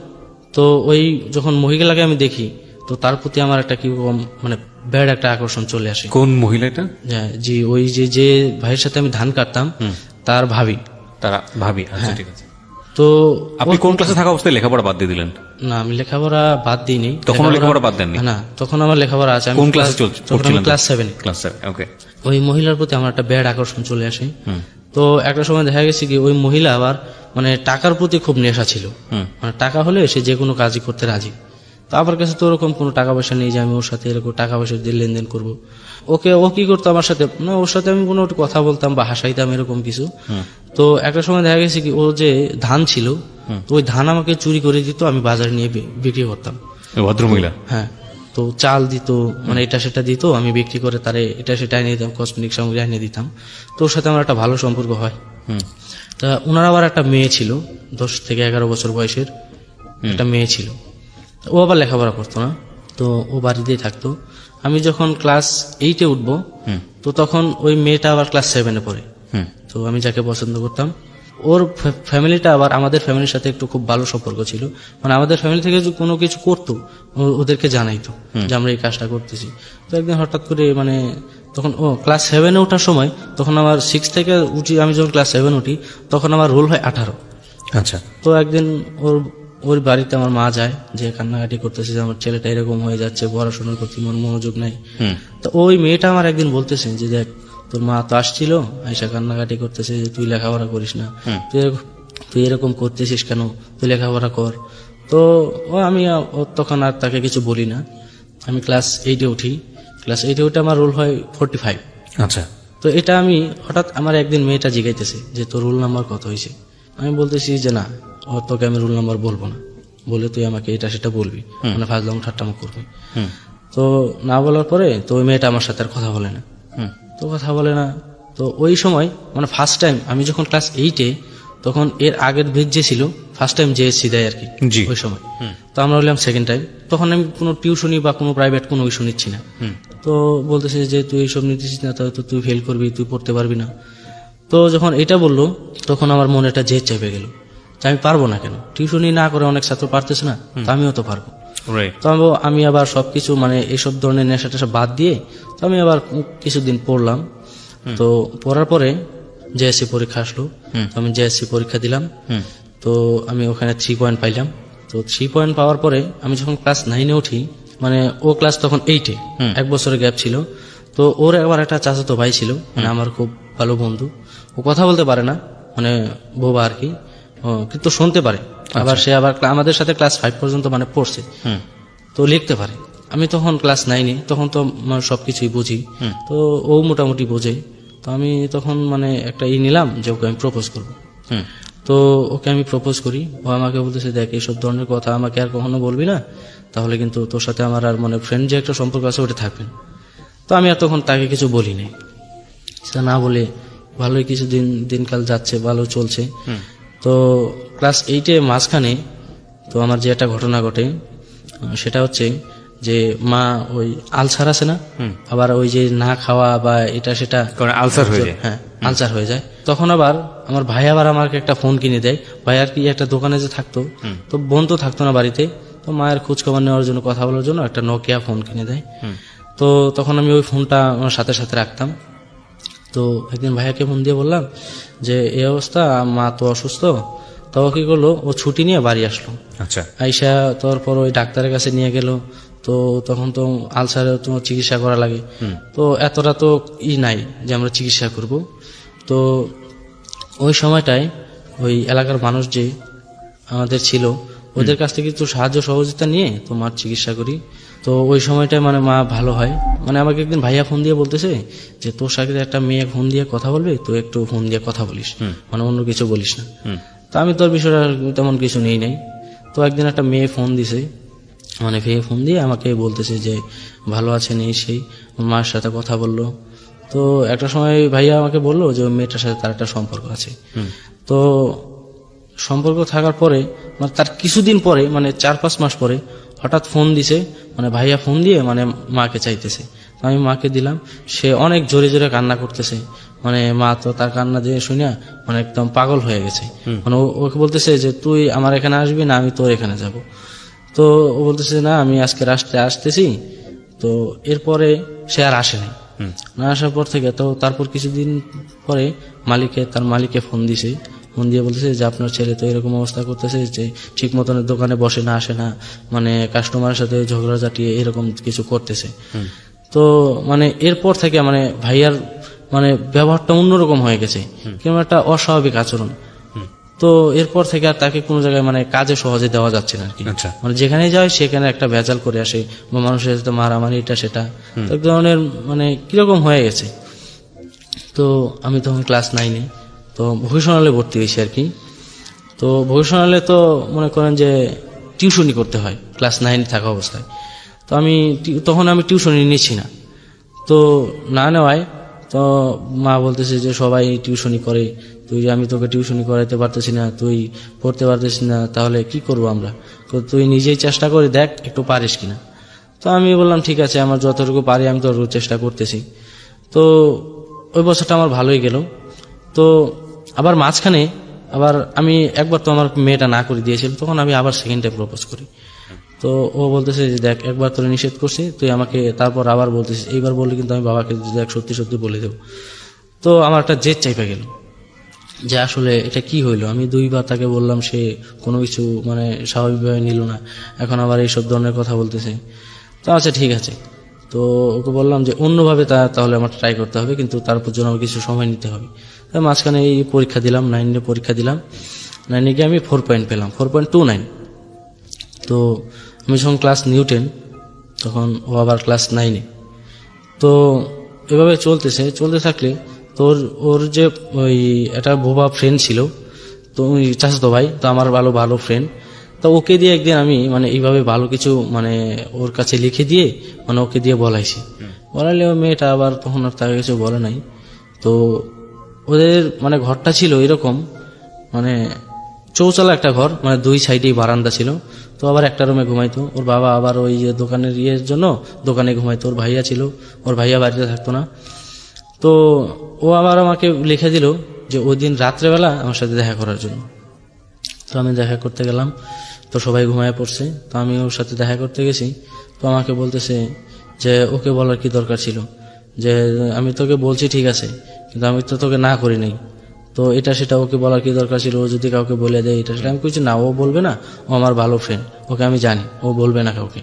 তো ওই যখন মহিলাকে আমি দেখি, তো তার প্রতি আমার একটা কি মানে ব্যাড একটা আকর্ষণ চলে আসে। কোন মহিলা এটা? জি, ওই যে ভাইয়ের সাথে আমি ধান কাটতাম তার ভাবি। তারা ভাবি? আচ্ছা, ঠিক আছে। তো আপনি কোন ক্লাসে থাকা অবস্থায় লেখাপড়া বাদ দিয়ে দিলেন? না, আমি লেখাপড়া বাদ দিইনি। তখন লেখাপড়া বাদ দেননি? না, তখন আমার লেখাপড়া আছে। কোন ক্লাসে পড়ছিলেন? ক্লাস 7। ক্লাস 7, ওকে। ওই মহিলার প্রতি আমার একটা ব্যাড আকর্ষণ চলে আসে। তো একটা সময় দেখা গেছে কি ওই মহিলা আবার মানে টাকার প্রতি খুব নেশা ছিল, মানে টাকা হলে সে যে কোনো কাজই করতে রাজি। তো আমার কাছে তো ওরকম কোনো টাকা পয়সা নেই যে আমি ওর সাথে এরকম টাকা পয়সা দিয়ে লেনদেন করবো। ও কি করতো আমার সাথে, না ওর সাথে আমি কোনো কথা বলতাম বা হাসাইতাম এরকম কিছু। তো একটা সময় দেখা গেছে কি ও যে ধান ছিল, তো ওই ধান আমাকে চুরি করে দিত, আমি বাজারে নিয়ে বিক্রি করতাম। ভদ্রমহিলা? হ্যাঁ। তো চাল দিত, মানে এটা সেটা দিত, আমি বিক্রি করে তারে এটা সেটা এনে দিতাম, কসমেটিক সামগ্রী এনে দিতাম। তো ওর সাথে আমার একটা ভালো সম্পর্ক হয়। তা ওনার আবার একটা মেয়ে ছিল, 10 থেকে 11 বছর বয়সের একটা মেয়ে ছিল। ও আবার লেখাপড়া করতো না, তো ও বাড়িতেই থাকতো। আমি যখন ক্লাস 8-এ উঠবো, তো তখন ওই মেয়েটা আবার ক্লাস 7-এ পড়ে। তো আমি যাকে পছন্দ করতাম, ওর ফ্যামিলিটা আবার আমাদের ফ্যামিলির সাথে একটু খুব ভালো সম্পর্ক ছিল, মানে আমাদের ফ্যামিলি থেকে কোনো কিছু করতো ওদেরকে জানাইতো যে আমরা এই কাজটা করতেছি। তো একদিন হঠাৎ করে মানে তখন ও ক্লাস 7-এ ওঠার সময়, তখন আমার 6 থেকে উঠি, আমি যখন ক্লাস 7 উঠি তখন আমার রোল হয় 18। আচ্ছা। তো একদিন ওর বাড়িতে আমার মা যায়, যে কান্নাকাটি করতেছে যে আমার ছেলেটা এরকম হয়ে যাচ্ছে, পড়াশোনার প্রতি মনোযোগ নাই। তো ওই মেয়েটা আমার একদিন বলতেছে যে দেখ তোর মা তো আসছিল, আইসা কান্নাকাটি করতেছে যে তুই লেখাপড়া করিস না, তুই এরকম করতেছিস কেন, তুই লেখাপড়া কর। তো আমি তখন আর তাকে কিছু বলি না। আমি ক্লাস 8-এ উঠি, ক্লাস 8-এ উঠে আমার রোল হয় 45। আচ্ছা। তো এটা আমি হঠাৎ আমার একদিন মেয়েটা জিজ্ঞাইতেছে যে তোর রোল নাম্বার কত হয়েছে। আমি বলতেছি যে না, তোকে আমি রোল নাম্বার বলবো না, বলে তুই আমাকে এটা সেটা বলবি, মানে ফাজলাম ঠাট্টামো করবি। তো না বলার পরে তো ওই মেয়েটা আমার সাথে আর কথা বলে না। তো কথা বলে না। তো ওই সময় মানে ফার্স্ট টাইম আমি যখন ক্লাস 8-এ, তখন এর আগের ব্রিজ যে ছিল ফার্স্ট টাইম জেএসসি দেয় আর কি ওই সময়। তো আমরা হলাম সেকেন্ড টাইম। তখন আমি কোনো টিউশনি বা কোনো প্রাইভেট কোনো ইস্যু নিচ্ছি না। তো বলতেছে যে তুই এইসব নিতেছিস না, তো তুই ফেল করবি, তুই পড়তে পারবি না। তো যখন এটা বললো তখন আমার মনে একটা জেদ চেপে গেল, আমি পারবো না কেন, টিউশনি না করে অনেক ছাত্র পারতেছে না, তো আমিও তো পারবো। তো আমি আবার সবকিছু মানে এইসব ধরনের নেশা টেশা বাদ দিয়ে তো আমি আবার কিছুদিন পড়লাম। তো পড়ার পরে জেএসসি পরীক্ষা আসলো, তো আমি জেএসসি পরীক্ষা দিলাম। তো আমি ওখানে 3 পয়েন্ট পাইলাম। তো 3 পয়েন্ট পাওয়ার পরে আমি যখন ক্লাস 9-এ উঠি, মানে ও ক্লাস তখন 8-এ, 1 বছরের গ্যাপ ছিল। তো ওর আবার একটা চাচাতো ভাই ছিল, মানে আমার খুব ভালো বন্ধু। ও কথা বলতে পারে না, মানে বোবা আর কি, কিন্তু শুনতে পারে। আবার সে আবার আমাদের সাথে ক্লাস 5 পর্যন্ত মানে পড়ছে, তো লিখতে পারে। আমি তখন ক্লাস 9-এ, তখন তো সবকিছুই বুঝি, তো ও মোটামুটি বোঝে। তো আমি তখন মানে একটা নিলাম যে ওকে আমি প্রপোজ করবো। তো ওকে আমি প্রপোজ করি। ও আমাকে বলতেছে দেখ এইসব ধরনের কথা আমাকে আর কখনো বলবি না, তাহলে কিন্তু তোর সাথে আমার আর মানে ফ্রেন্ড যে একটা সম্পর্ক আছে ওটা থাকবে না। তো আমি আর তখন তাকে কিছু বলি নাই, সেটা না বলে ভালোই কিছু দিনকাল যাচ্ছে, ভালো চলছে। তো ক্লাস 8-এ মাঝখানে তো আমার যে একটা ঘটনা ঘটে, সেটা হচ্ছে যে মা ওই আলসার আছে না, আবার ওই যে না খাওয়া বা এটা সেটা আলসার হয়ে যায়। হ্যাঁ, আলসার হয়ে যায়। তখন আবার আমার ভাই আবার আমাকে একটা ফোন কিনে দেয়। ভাই আর কি একটা দোকানে যে থাকতো, তো বোন তো থাকতো না বাড়িতে, তো মায়ের খোঁজখবর নেওয়ার জন্য, কথা বলার জন্য একটা নোকিয়া ফোন কিনে দেয়। তো তখন আমি ওই ফোনটা আমার সাথে সাথে রাখতাম। তো একদিন ভাইয়াকে ফোন দিয়ে বললাম যে এই অবস্থা, মা তো অসুস্থ। তো কি করলো, ও ছুটি নিয়ে বাড়ি আসলো। আচ্ছা। আইসা তারপর ওই ডাক্তারের কাছে নিয়ে গেল। তো তখন তো আলসারের তোমার চিকিৎসা করা লাগে, তো এতটা তো নাই যে আমরা চিকিৎসা করব। তো ওই সময়টায় ওই এলাকার মানুষ যে আমাদের ছিল, ওদের কাছ থেকে একটু সাহায্য সহযোগিতা নিয়ে তো মার চিকিৎসা করি। তো ওই সময়টায় মানে মা ভালো হয়, মানে আমাকে একদিন ভাইয়া ফোন দিয়ে বলতেছে যে তোর সাথে একটা মেয়ে ফোন দিয়ে কথা বলবে, তুই একটু ফোন দিয়ে কথা বলিস, মানে অন্য কিছু বলিস না। তো আমি তোর বিষয়টা তেমন কিছু নেই নাই। তো একদিন একটা মেয়ে ফোন দিছে, মানে মেয়ে ফোন দিয়ে আমাকে বলতেছে যে ভালো আছে নেই, সেই মার সাথে কথা বললো। তো একটা সময় ভাইয়া আমাকে বললো যে ওই মেয়েটার সাথে তার একটা সম্পর্ক আছে। তো সম্পর্ক থাকার পরে মানে তার কিছুদিন পরে, মানে 4-5 মাস পরে হঠাৎ ফোন দিছে, মানে ভাইয়া ফোন দিয়ে মানে মাকে চাইতেছে। আমি মাকে দিলাম, সে অনেক জোরে জোরে কান্না করতেছে। মানে মা তো তার কান্না দিয়ে শুনে মানে একদম পাগল হয়ে গেছে। মানে ওকে বলতেছে যে তুই আমার এখানে আসবি না, আমি তোর এখানে যাব। তো ও বলতেছে না আমি আজকে রাস্তায় আসতেছি। তো এরপরে সে আর আসে নাই। না আসার পর থেকে তো তারপর কিছুদিন পরে তার মালিকে ফোন দিছে, ফোন দিয়ে বলতেছে যে আপনার ছেলে তো এরকম অবস্থা করতেছে যে ঠিক মতন দোকানে বসে না, আসে না, মানে কাস্টমারের সাথে ঝগড়া ঝাঁটিয়ে এরকম কিছু করতেছে। তো মানে এরপর থেকে মানে ভাইয়ার মানে ব্যবহারটা অন্যরকম হয়ে গেছে, কেমন একটা অস্বাভাবিক আচরণ। তো এরপর থেকে আর তাকে কোনো জায়গায় মানে কাজে সহজে দেওয়া যাচ্ছে না আর কি। মানে যেখানে যায় সেখানে একটা ভেজাল করে আসে, বা মানুষের সাথে মারামারি এটা সেটা, এক ধরনের মানে কিরকম হয়ে গেছে। তো আমি তখন ক্লাস 9-এ তো ভোকেশনালে ভর্তি হয়েছি আর কি। তো ভোকেশনালে তো মনে করেন যে টিউশনি করতে হয় ক্লাস 9 থাকা অবস্থায়। তো তখন আমি টিউশনি নিচ্ছি না। তো না নেওয়ায় তো মা বলতেছে যে সবাই টিউশনি করে, আমি তোকে টিউশনি করাইতে পারতেছি না, তুই পড়তে পারতেছিস না, তাহলে কি করবো আমরা, তো তুই নিজেই চেষ্টা করে দেখ একটু পারিস কিনা। তো আমি বললাম ঠিক আছে, আমার যতটুকু পারি আমি ততটুকু চেষ্টা করতেছি। তো ওই বছরটা আমার ভালোই গেল। তো আবার মাঝখানে আবার আমি একবার তো আমার মেয়েটা না করে দিয়েছিল, তখন আমি আবার সেকেন্ড টাইম প্রপোজ করি। তো ও বলতেছে যে দেখ একবার তোরে নিষেধ করছি, তুই আমাকে তারপর আবার বলতেছিস, এইবার বললে কিন্তু আমি বাবাকে দেখ সত্যি সত্যি বলে দেবো। তো আমার একটা জেদ চাইপা গেল যে আসলে এটা কি হইলো, আমি 2বার তাকে বললাম, সে কোনো কিছু মানে স্বাভাবিকভাবে নিল না, এখন আবার এইসব ধরনের কথা বলতেছে। তো আচ্ছা ঠিক আছে, তো ওকে বললাম যে অন্যভাবে তাহলে আমার ট্রাই করতে হবে, কিন্তু তারপর জন্য আমার কিছু সময় নিতে হবে। তাই মাঝখানে এই পরীক্ষা দিলাম, 9-এ পরীক্ষা দিলাম। 9-এ গিয়ে আমি 4 পয়েন্ট পেলাম, 4.29। তো আমি যখন ক্লাস 10 তখন ও আবার ক্লাস 9-এ। তো এভাবে চলতে থাকলে তোর ওর যে ওই একটা বোবা ফ্রেন্ড ছিল, তো ওই চাচাতো ভাই, তো আমার ভালো ফ্রেন্ড, তো ওকে দিয়ে একদিন আমি মানে এইভাবে ভালো কিছু মানে ওর কাছে লিখে দিয়ে মানে ওকে দিয়ে বলাইছি। বলাইলে ওই মেয়েটা আবার তখন আর তাকে কিছু বলে নাই। তো ওদের মানে ঘরটা ছিল এরকম, মানে চৌচালা একটা ঘর, মানে 2 সাইডেই বারান্দা ছিল। তো আবার একটা রুমে ঘুমাইতো, ওর বাবা আবার ওই যে দোকানের জন্য দোকানে ঘুমাইতো। ওর ভাইয়া ছিল, ওর ভাইয়া বাড়িতে থাকতো না। তো ও আবার আমাকে লিখে দিল যে ওই দিন রাত্রেবেলা আমার সাথে দেখা করার জন্য। তো আমি দেখা করতে গেলাম, তো সবাই ঘুমায় পড়ছে, তো আমি ওর সাথে দেখা করতে গেছি। তো আমাকে বলতেছে যে ওকে বলার কি দরকার ছিল, যে আমি তোকে বলছি ঠিক আছে, কিন্তু আমি তো তোকে না করি নাই, তো এটা সেটা ওকে বলার কি দরকার ছিল, ও যদি কাউকে বলে দেয় এটা সেটা। আমি কিছু না, ও বলবে না, ও আমার ভালো ফ্রেন্ড, ওকে আমি জানি, ও বলবে না কাউকে,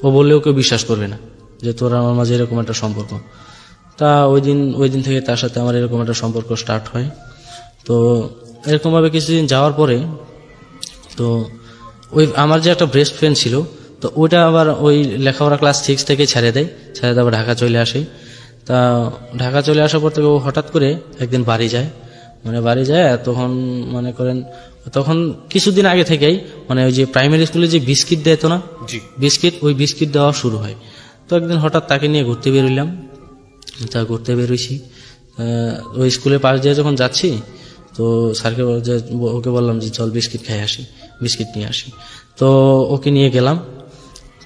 ও বললে ওকে বিশ্বাস করবে না যে তোর আমার মাঝে এরকম একটা সম্পর্ক। তা ওই দিন থেকে তার সাথে আমার এরকম একটা সম্পর্ক স্টার্ট হয়। তো এরকমভাবে কিছুদিন যাওয়ার পরে তো ওই আমার যে একটা বেস্ট ফ্রেন্ড ছিল, তো ওইটা আবার ওই লেখাপড়া ক্লাস 6 থেকে ছেড়ে দেয়, আবার ঢাকা চলে আসে। তা ঢাকা চলে আসার পর থেকে ও হঠাৎ করে একদিন বাড়ি যায়, মানে বাড়ি যায় তখন মনে করেন তখন কিছুদিন আগে থেকেই মানে ওই যে প্রাইমারি স্কুলে যে বিস্কিট দেয় তো না, ওই বিস্কিট দেওয়া শুরু হয়। তো একদিন হঠাৎ তাকে নিয়ে ঘুরতে বেরোইলাম, তা ঘুরতে বেরোইছি, ওই স্কুলের পাশ দিয়ে যখন যাচ্ছি তো স্যারকে ওকে বললাম যে চল বিস্কিট খাই আসি, বিস্কিট নিয়ে আসি। তো ওকে নিয়ে গেলাম।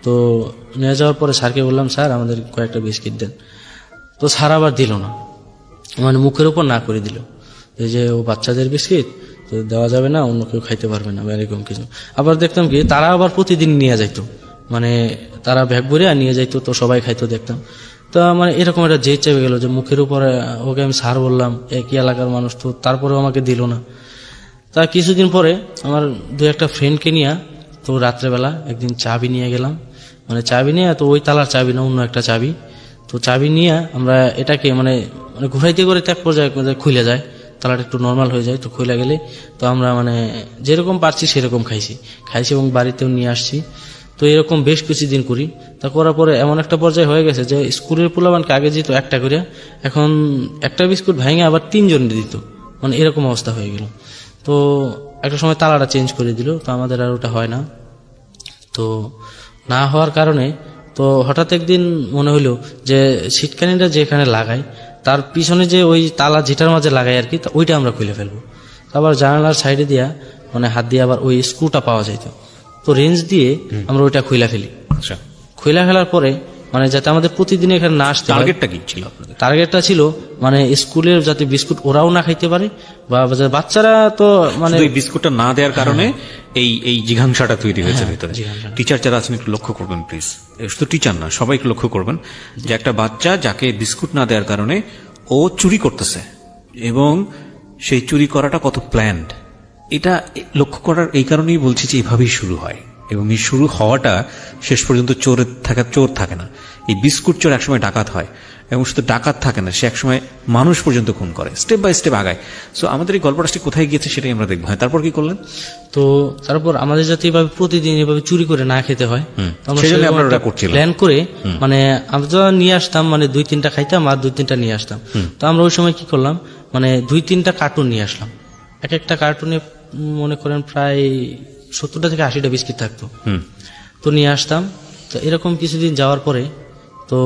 তো নিয়ে যাওয়ার পরে স্যারকে বললাম স্যার আমাদের কয়েকটা বিস্কিট দেন। তো স্যার আবার দিল না, মানে মুখের উপর না করে দিল, এই যে ও বাচ্চাদের বিস্কিট তো দেওয়া যাবে না, অন্য কেউ খাইতে পারবে না এরকম কিছু। আবার দেখতাম কি তারা আবার প্রতিদিন নিয়ে যাইতো, মানে তারা ব্যাগ ভরে আর নিয়ে যাইতো, তো সবাই খাইতো দেখতাম। তো মানে এরকম একটা জেদ চেপে গেল যে মুখের উপরে ওকে আমি স্যার বললাম, একই এলাকার মানুষ, তো তারপরেও আমাকে দিল না। তা কিছুদিন পরে আমার 2-একটা ফ্রেন্ডকে নিয়ে তো রাত্রেবেলা একদিন চাবি নিয়ে গেলাম, মানে চাবি নিয়ে, তো ওই তালার চাবি না, অন্য একটা চাবি। তো চাবি নিয়ে আমরা এটাকে মানে ঘুরাইতে করে এক পর্যায়ে খুলে যায়, তালাটা একটু নর্মাল হয়ে যায়। তো খুলে গেলে তো আমরা মানে যেরকম পারছি সেরকম খাইছি এবং বাড়িতেও নিয়ে আসছি। তো এরকম বেশ কিছুদিন করি। তা করার পরে এমন একটা পর্যায়ে হয়ে গেছে যে স্কুলের পোলাবানকে আগে দিত একটা করে, এখন একটা বিস্কুট ভেঙে আবার 3 জন দিত, মানে এরকম অবস্থা হয়ে গেল। তো একটা সময় তালাটা চেঞ্জ করে দিল, তো আমাদের আর ওটা হয় না। তো না হওয়ার কারণে তো হঠাৎ একদিন মনে হলো যে ছিটকানিটা যেখানে লাগাই তার পিছনে যে ওই তালা যেটার মাঝে লাগাই আর কি, ওইটা আমরা খুলে ফেলবো। আবার জানালার সাইডে দিয়া মানে হাত দিয়ে আবার ওই স্ক্রুটা পাওয়া যাইত, তো রেঞ্জ দিয়ে আমরা ওইটা খুলে ফেলি। আচ্ছা, খুলে ফেলার পরে মানে যাতে আমাদের প্রতিদিন এখানে না আসতে হয়। টার্গেটটা কি ছিল আপনাদের? টার্গেটটা ছিল মানে স্কুলের যাতে বিস্কুট ওরাও না খাইতে পারে, বা বাচ্চারা তো মানে শুধু এই বিস্কুটটা না দেওয়ার কারণে এই জিঘাংসাটা তৈরি হয়েছে ভিতরে। টিচার যারা আছেন একটু লক্ষ্য করবেন প্লিজ, শুধু টিচার না সবাই একটু লক্ষ্য করবেন যে একটা বাচ্চা যাকে বিস্কুট না দেওয়ার কারণে ও চুরি করতেছে, এবং সেই চুরি করাটা কত প্ল্যান্ড, এটা লক্ষ্য করার এই কারণেই বলছি যে এইভাবেই শুরু হয়, এবং এই শুরু হওয়াটা শেষ পর্যন্ত চোর থাকে না। এই বিস্কুট চোর একসময় ডাকাত হয়, এবং শুধু ডাকাত থাকে না, সে একসময় মানুষ পর্যন্ত খুন করে, স্টেপ বাই স্টেপ আগায়। সো আমাদের এই গল্পটা কোথায় গিয়েছে সেটাই আমরা দেখবো। হ্যাঁ, তারপর কি করলেন? তো তারপর আমাদের যাতে এভাবে প্রতিদিন এভাবে চুরি করে না খেতে হয়, প্ল্যান করে মানে আমরা নিয়ে আসতাম, মানে 2-3টা খাইতাম আর 2-3টা নিয়ে আসতাম। তো আমরা ওই সময় কি করলাম, মানে 2-3টা কার্টুন নিয়ে আসলাম। এক একটা কার্টুনে মনে করেন প্রায় 70টা থেকে 80টা বিস্কিট থাকতো। তো নিয়ে আসতাম। তো এরকম কিছুদিন যাওয়ার পরে তো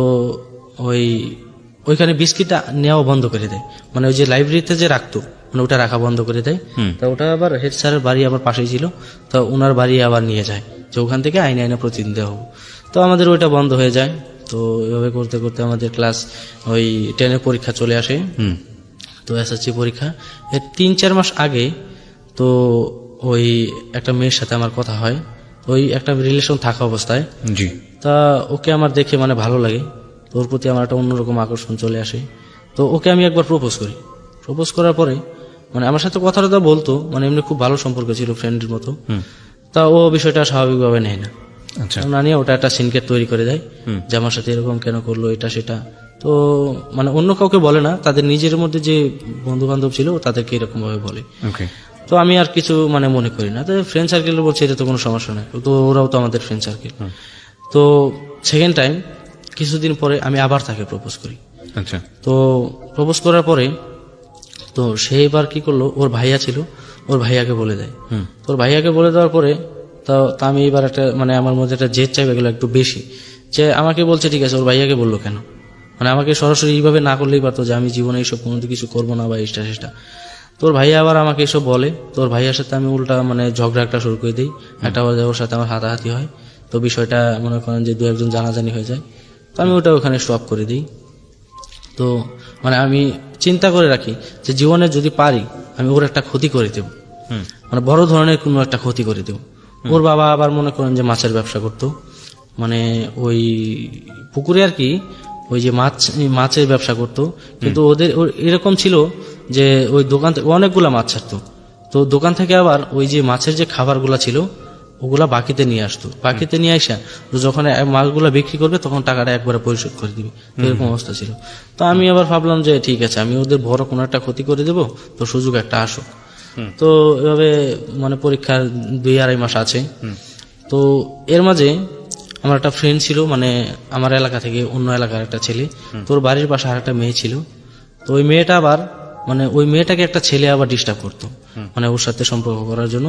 ওইখানে বিস্কিটটা নেওয়া বন্ধ করে দেয়, মানে ওই যে লাইব্রেরিতে যে রাখতো মানে ওটা রাখা বন্ধ করে দেয়। তা ওটা আবার হেড স্যারের বাড়ি আবার পাশেই ছিল, তো ওনার বাড়ি আবার নিয়ে যায় যে ওখান থেকে আইনে প্রতিদিন দেওয়া হবো। তো আমাদের ওইটা বন্ধ হয়ে যায়। তো এভাবে করতে করতে আমাদের ক্লাস 10 পরীক্ষা চলে আসে। তো এসএসসি পরীক্ষা এর 3-4 মাস আগে তো ওই একটা মেয়ের সাথে আমার কথা হয়, ওই একটা রিলেশন থাকা অবস্থায়। জি। তা ওকে আমার দেখে মানে ভালো লাগে, তো ওর প্রতি আমার একটা অন্যরকম আকর্ষণ চলে আসে। তো ওকে আমি একবার প্রপোজ করি। প্রপোজ করার পরে মানে আমার সাথে কথাটা বলতো, মানে এমনি খুব ভালো সম্পর্ক ছিল, ফ্রেন্ডের মতো। তা ও বিষয়টা স্বাভাবিকভাবে নেয় না। আচ্ছা। না নিয়ে ওটা একটা সিনকেট তৈরি করে দেয় যে আমার সাথে এরকম কেন করলো, এটা সেটা। তো মানে অন্য কাউকে বলে না, তাদের নিজের মধ্যে যে বন্ধু বান্ধব ছিল তাদেরকে এরকম ভাবে বলে। তো আমি আর কিছু মানে মনে করি না, তো ফ্রেন্ড সার্কেল বলছে এটা তো কোনো সমস্যা নেই, তো ওরাও তো আমাদের ফ্রেন্ড সার্কেল। তো সেকেন্ড টাইম কিছুদিন পরে আমি আবার তাকে প্রপোজ করি। আচ্ছা। তো প্রপোজ করার পরে তো সে এবার কি করলো, ওর ভাইয়া ছিল, ওর ভাইয়াকে বলে দেয়। ওর ভাইয়াকে বলে দেওয়ার পরে তো আমি এবার একটা মানে আমার মধ্যে একটা জেদ চাইবে গেলো একটু বেশি, যে আমাকে বলছে ঠিক আছে, ওর ভাইয়াকে বললো কেন, মানে আমাকে সরাসরি এইভাবে না করলেই পারতো যে আমি জীবনে এইসব কোনো কিছু করবো না বা এইটা সেটা। তোর ভাইয়া আবার আমাকে এসব বলে, তোর ভাইয়ার সাথে আমি উল্টা মানে ঝগড়া একটা শুরু করে দিই, একটা ওর সাথে আমার হাতাহাতি হয়। তো বিষয়টা মনে করেন যে 2-1 জানাজানি হয়ে যায়, তো আমি ওটা ওখানে স্টপ করে দিই। তো মানে আমি চিন্তা করে রাখি যে জীবনে যদি পারি আমি ওর একটা ক্ষতি করে দেব, মানে বড় ধরনের কোনো একটা ক্ষতি করে দেব। ওর বাবা আবার মনে করেন যে মাছের ব্যবসা করতো, মানে ওই পুকুরে আর কি, ওই যে মাছের ব্যবসা করতো। কিন্তু ওদের এরকম ছিল যে ওই দোকান থেকে অনেকগুলা মাছ ছাড়তো, তো দোকান থেকে আবার ওই যে মাছের যে খাবারগুলা ছিল ওগুলা বাকিতে নিয়ে আসতো, বাকিতে নিয়ে আসা যখন মাছগুলা বিক্রি করবে তখন টাকাটা একবারে পরিশোধ করে দিবে, এরকম অবস্থা ছিল। তো আমি আবার ভাবলাম যে ঠিক আছে, আমি ওদের বড় কোনো একটা ক্ষতি করে দেবো, তো সুযোগ একটা আসুক। তো এভাবে মানে পরীক্ষার 2-2.5 মাস আছে। তো এর মাঝে আমার একটা ফ্রেন্ড ছিল, মানে আমার এলাকা থেকে অন্য এলাকার একটা ছেলে, তোর বাড়ির পাশে আর একটা মেয়ে ছিল। তো ওই মেয়েটা আবার মানে ওই মেয়েটাকে একটা ছেলে আবার ডিস্টার্ব করতো, মানে ওর সাথে সম্পর্ক করার জন্য।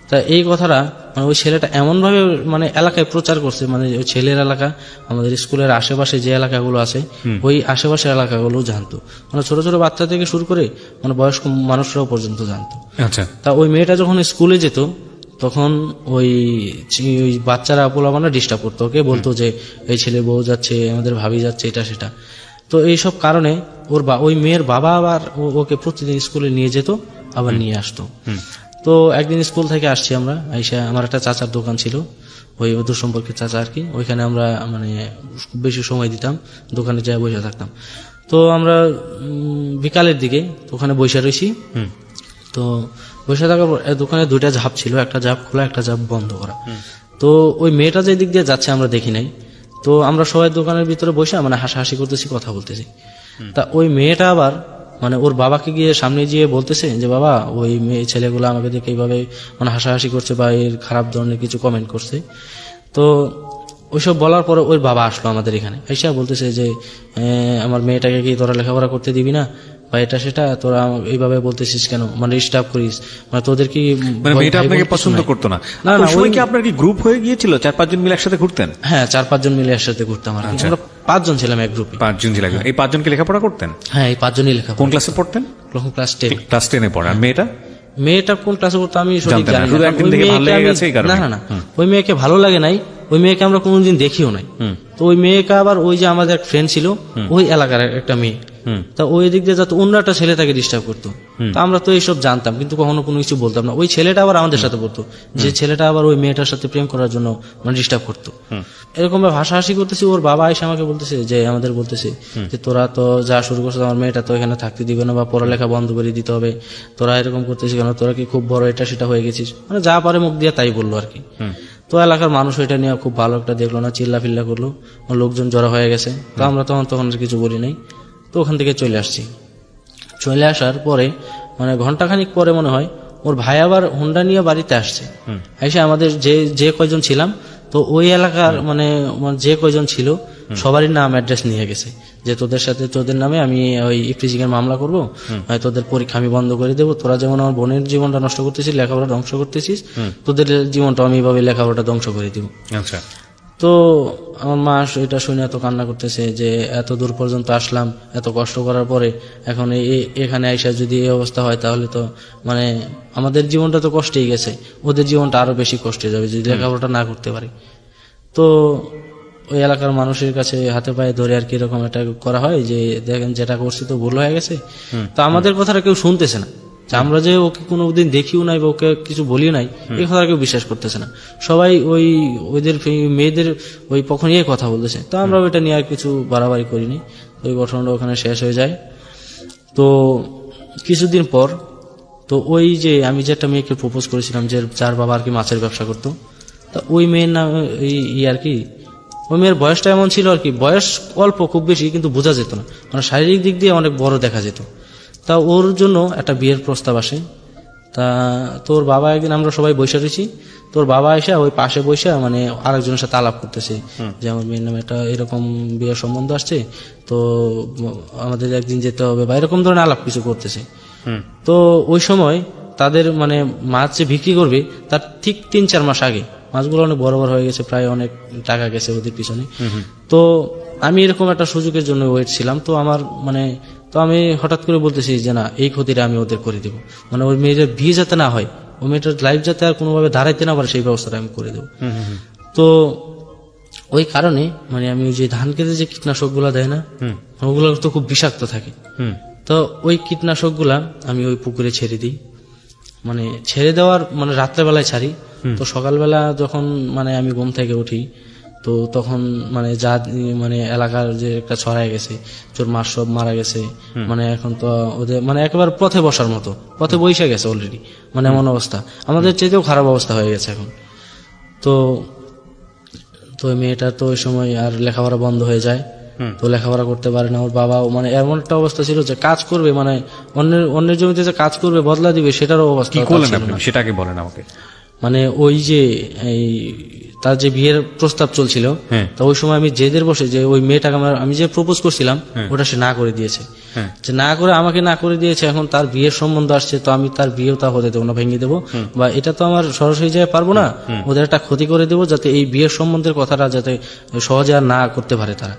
তা এই কথাটা মানে ওই ছেলেটা এমন ভাবে মানে এলাকায় প্রচার করছে, মানে ওই ছেলের এলাকা আমাদের স্কুলের আশেপাশে যে এলাকাগুলো আছে ওই আশেপাশের এলাকাগুলো জানতো, মানে ছোট ছোট বাচ্চা থেকে শুরু করে মানে বয়স্ক মানুষরাও পর্যন্ত জানতো। আচ্ছা। তা ওই মেয়েটা যখন স্কুলে যেত তখন ওই বাচ্চারা পোলাপানা ডিস্টার্ব করতো, ওকে বলতো যে এই ছেলে বউ যাচ্ছে, আমাদের ভাবি যাচ্ছে, এটা সেটা। তো এইসব কারণে ওই মেয়ের বাবা আবার ওকে প্রতিদিন স্কুলে নিয়ে যেত, আবার নিয়ে আসতো। তো একদিন স্কুল থেকে আসছি আমরা, আইসা আমার একটা চাচার দোকান ছিল, ওই দূর সম্পর্কের চাচা আর কি, ওইখানে আমরা মানে বেশি সময় দিতাম, দোকানে যাই বসে থাকতাম। তো আমরা বিকালের দিকে ওখানে বসে রয়েছি। তো বসে থাকার পর দোকানে 2টা ঝাপ ছিল, একটা ঝাপ খোলা, একটা ঝাপ বন্ধ করা। তো ওই মেয়েটা যে দিক দিয়ে যাচ্ছে আমরা দেখি নাই। তো আমরা সবাই দোকানের ভিতরে বসে মানে হাসাহাসি করতেছি, কথা বলতেছি। তা ওই মেয়েটা আবার মানে ওর বাবাকে গিয়ে সামনে গিয়ে বলতেছে যে বাবা ওই মেয়ে ছেলেগুলো আমাকে দেখে এইভাবে মানে হাসাহাসি করছে বা এর খারাপ ধরনের কিছু কমেন্ট করছে। তো ওইসব বলার পরে ওর বাবা আসলো আমাদের এখানে, এসে বলতেছে যে আমার মেয়েটাকে কি তোরা লেখাপড়া করতে দিবি না, বা এটা সেটা তোরা এইভাবে বলতেছিস কেন, মানে ডিস্টার্ব করিস, মানে তোদের কি মেয়েটা আপনাকে পছন্দ করতো না? না না, ওই কি আপনার কি গ্রুপ হয়ে গিয়েছিল, 4-5 জন মিলে একসাথে ঘুরতেন? হ্যাঁ 4-5 জন মিলে একসাথে ঘুরতাম আর কি। আমরা 5 জন ছিলাম এক গ্রুপে। 5 জন ছিলেন। এই 5 জনকে লেখাপড়া করতেন? হ্যাঁ এই 5 জনই লেখাপড়া। কোন ক্লাসে পড়তেন? ক্লাস 10। ক্লাস 10-এ পড়ে। আর মেয়েটা কোন ক্লাসে পড়তো আমি সঠিক জানি না। না না, ওই মেয়েকে ভালো লাগে নাই, ওই মেয়েকে আমরা কোনোদিন দেখিও নাই। তো ওই মেয়েকে আবার ওই যে আমাদের এক ফ্রেন্ড ছিল ওই এলাকার একটা মেয়ে, তা ওই দিক দিয়ে যাতে অন্য একটা ছেলে তাকে ডিস্টার্ব করতো। তো আমরা তো এইসব জানতাম কিন্তু কখনো কোনো কিছু বলতাম না। ওই ছেলেটা আবার আমাদের সাথে পড়তো, যে ছেলেটা আবার ওই মেয়েটার সাথে প্রেম করার জন্য মানে ডিস্টার্ব করতো। এরকম হাসাহাসি করতেছি, ওর বাবা এসে আমাকে বলতেছে যে আমাদের বলতেছে যে তোরা তো যা শুরু করছিস, আমার মেয়েটা তো এখানে থাকতে দিবে না বা পড়ালেখা বন্ধ করে দিতে হবে, তোরা এরকম করতেছিস কেন, তোরা কি খুব বড় এটা সেটা হয়ে গেছিস, মানে যা পারে মুখ দিয়ে তাই বললো আর কি। তো এলাকার মানুষ এটা নিয়ে খুব ভালো একটা দেখলো না, চিল্লা ফিল্লা করলো, লোকজন জড়ো হয়ে গেছে। তো আমরা তখন কিছু বলি নাই। তো ওখান থেকে চলে আসছি। চলে আসার পরে মানে ঘন্টাখানিক পরে মনে হয় ওর ভাই আবার হোন্ডা নিয়ে বাড়িতে আসছে। এসে আমাদের যে কয়জন ছিলাম, তো ওই এলাকার মানে যে কয়জন ছিল সবারই নাম অ্যাড্রেস নিয়ে গেছে, যে তোদের নামে আমি ওই ইফটিজিং এর মামলা করবো, তোদের পরীক্ষা আমি বন্ধ করে দেবো, তোরা যেমন আমার বোনের জীবনটা নষ্ট করতেছিস, লেখাপড়া ধ্বংস করতেছিস, তোদের জীবনটা আমি এইভাবে লেখাপড়াটা ধ্বংস করে দিব। আচ্ছা। তো আমার মা এটা শুনে এত কান্না করতেছে যে এত দূর পর্যন্ত আসলাম, এত কষ্ট করার পরে এখন এখানে আইসা যদি এই অবস্থা হয় তাহলে তো মানে আমাদের জীবনটা তো কষ্টেই গেছে, ওদের জীবনটা আরো বেশি কষ্টে যাবে যদি লেখাপড়াটা না করতে পারি। তো ওই এলাকার মানুষের কাছে হাতে পায়ে ধরে আর কি এরকম একটা করা হয় যে দেখেন যেটা করছি তো ভুল হয়ে গেছে। তো আমাদের কথাটা কেউ শুনতেছে না, আমরা যে ওকে কোনোদিন দেখিও নাই বা ওকে কিছু বলিও নাই এই কথা কেউ বিশ্বাস করতেছে না, সবাই ওদের মেয়েদের ওই পক্ষ নিয়ে কথা বলতেছে। তো আমরা ওইটা নিয়ে আর কিছু বাড়াবাড়ি করিনি, ওই ঘটনাটা ওখানে শেষ হয়ে যায়। তো কিছুদিন পর তো ওই যে আমি যে একটা মেয়েকে প্রপোজ করেছিলাম, যে যার বাবা আর কি মাছের ব্যবসা করতো, তা ওই মেয়ের নাম আর কি ওই মেয়ের বয়সটা এমন ছিল আর কি, বয়স অল্প খুব বেশি কিন্তু বোঝা যেত না, মানে শারীরিক দিক দিয়ে অনেক বড় দেখা যেত। তা ওর জন্য একটা বিয়ের প্রস্তাব আসে। তা তোর বাবা একদিন আমরা সবাই বসে রয়েছি, তোর বাবা এসে ওই পাশে বসে মানে আরেকজনের সাথে আলাপ করতেছে যে আমার মেয়ের নামে একটা এরকম বিয়ের সম্বন্ধ আসছে, তো আমাদের একদিন যেতে হবে বা এরকম ধরনের আলাপ কিছু করতেছে। তো ওই সময় তাদের মানে মাছ যে বিক্রি করবে তার ঠিক 3-4 মাস আগে মাছগুলো অনেক বড় বড় হয়ে গেছে, প্রায় অনেক টাকা গেছে ওদের পিছনে। তো আমি এরকম একটা সুযোগের জন্য ওয়েট ছিলাম। তো আমার মানে তো আমি হঠাৎ করে বলতেছি যে না এই ক্ষতিটা আমি ওদের করে দেবো, মানে ওই মেয়েটার বিয়ে যাতে না হয়, ওই মেয়েটার লাইফ যাতে আর কোনোভাবে দাঁড়াইতে না পারে সেই ব্যবস্থাটা আমি করে দেবো। তো ওই কারণে মানে আমি ওই যে ধান খেতে যে কীটনাশক গুলা দেয় না, ওগুলো তো খুব বিষাক্ত থাকে। তো ওই কীটনাশক গুলা আমি ওই পুকুরে ছেড়ে দিই, মানে ছেড়ে দেওয়ার মানে রাত্রেবেলায় ছাড়ি। তো সকালবেলা যখন মানে আমি ঘুম থেকে উঠি তো তখন মানে যা মানে এলাকার যে একটা ছড়ায় গেছে তোর মাছ সব মারা গেছে, মানে এখন তো ওদের মানে একেবারে পথে বসার মতো, পথে বসে গেছে অলরেডি, মানে এমন অবস্থা, আমাদের চেয়েও খারাপ অবস্থা হয়ে গেছে এখন। তো ওই মেয়েটা তো ওই সময় আর লেখাপড়া বন্ধ হয়ে যায়, তো লেখাপড়া করতে পারে না। ওর বাবাও মানে এমন একটা অবস্থা ছিল যে কাজ করবে মানে অন্যের জমিতে যে কাজ করবে বদলা দিবে সেটারও অবস্থা। সেটাকে বলেন আমাকে। মানে ওই যে এই তার যে বিয়ের প্রস্তাব চলছিল, তা ওই সময় আমি জেদের বসে যে ওই মেয়েটাকে আমি যে প্রপোজ করছিলাম ওটা সে না করে দিয়েছে, যে না করে আমাকে না করে দিয়েছে। এখন তার বিয়ের সম্বন্ধ আসছে, তো আমি তার বিয়েও তা হতে দেবো না, ভেঙে দেবো, বা এটা তো আমার সরাসরি যায় পারবো না, ওদের একটা ক্ষতি করে দেবো যাতে এই বিয়ের সম্বন্ধের কথাটা যাতে সহজে আর না করতে পারে তারা।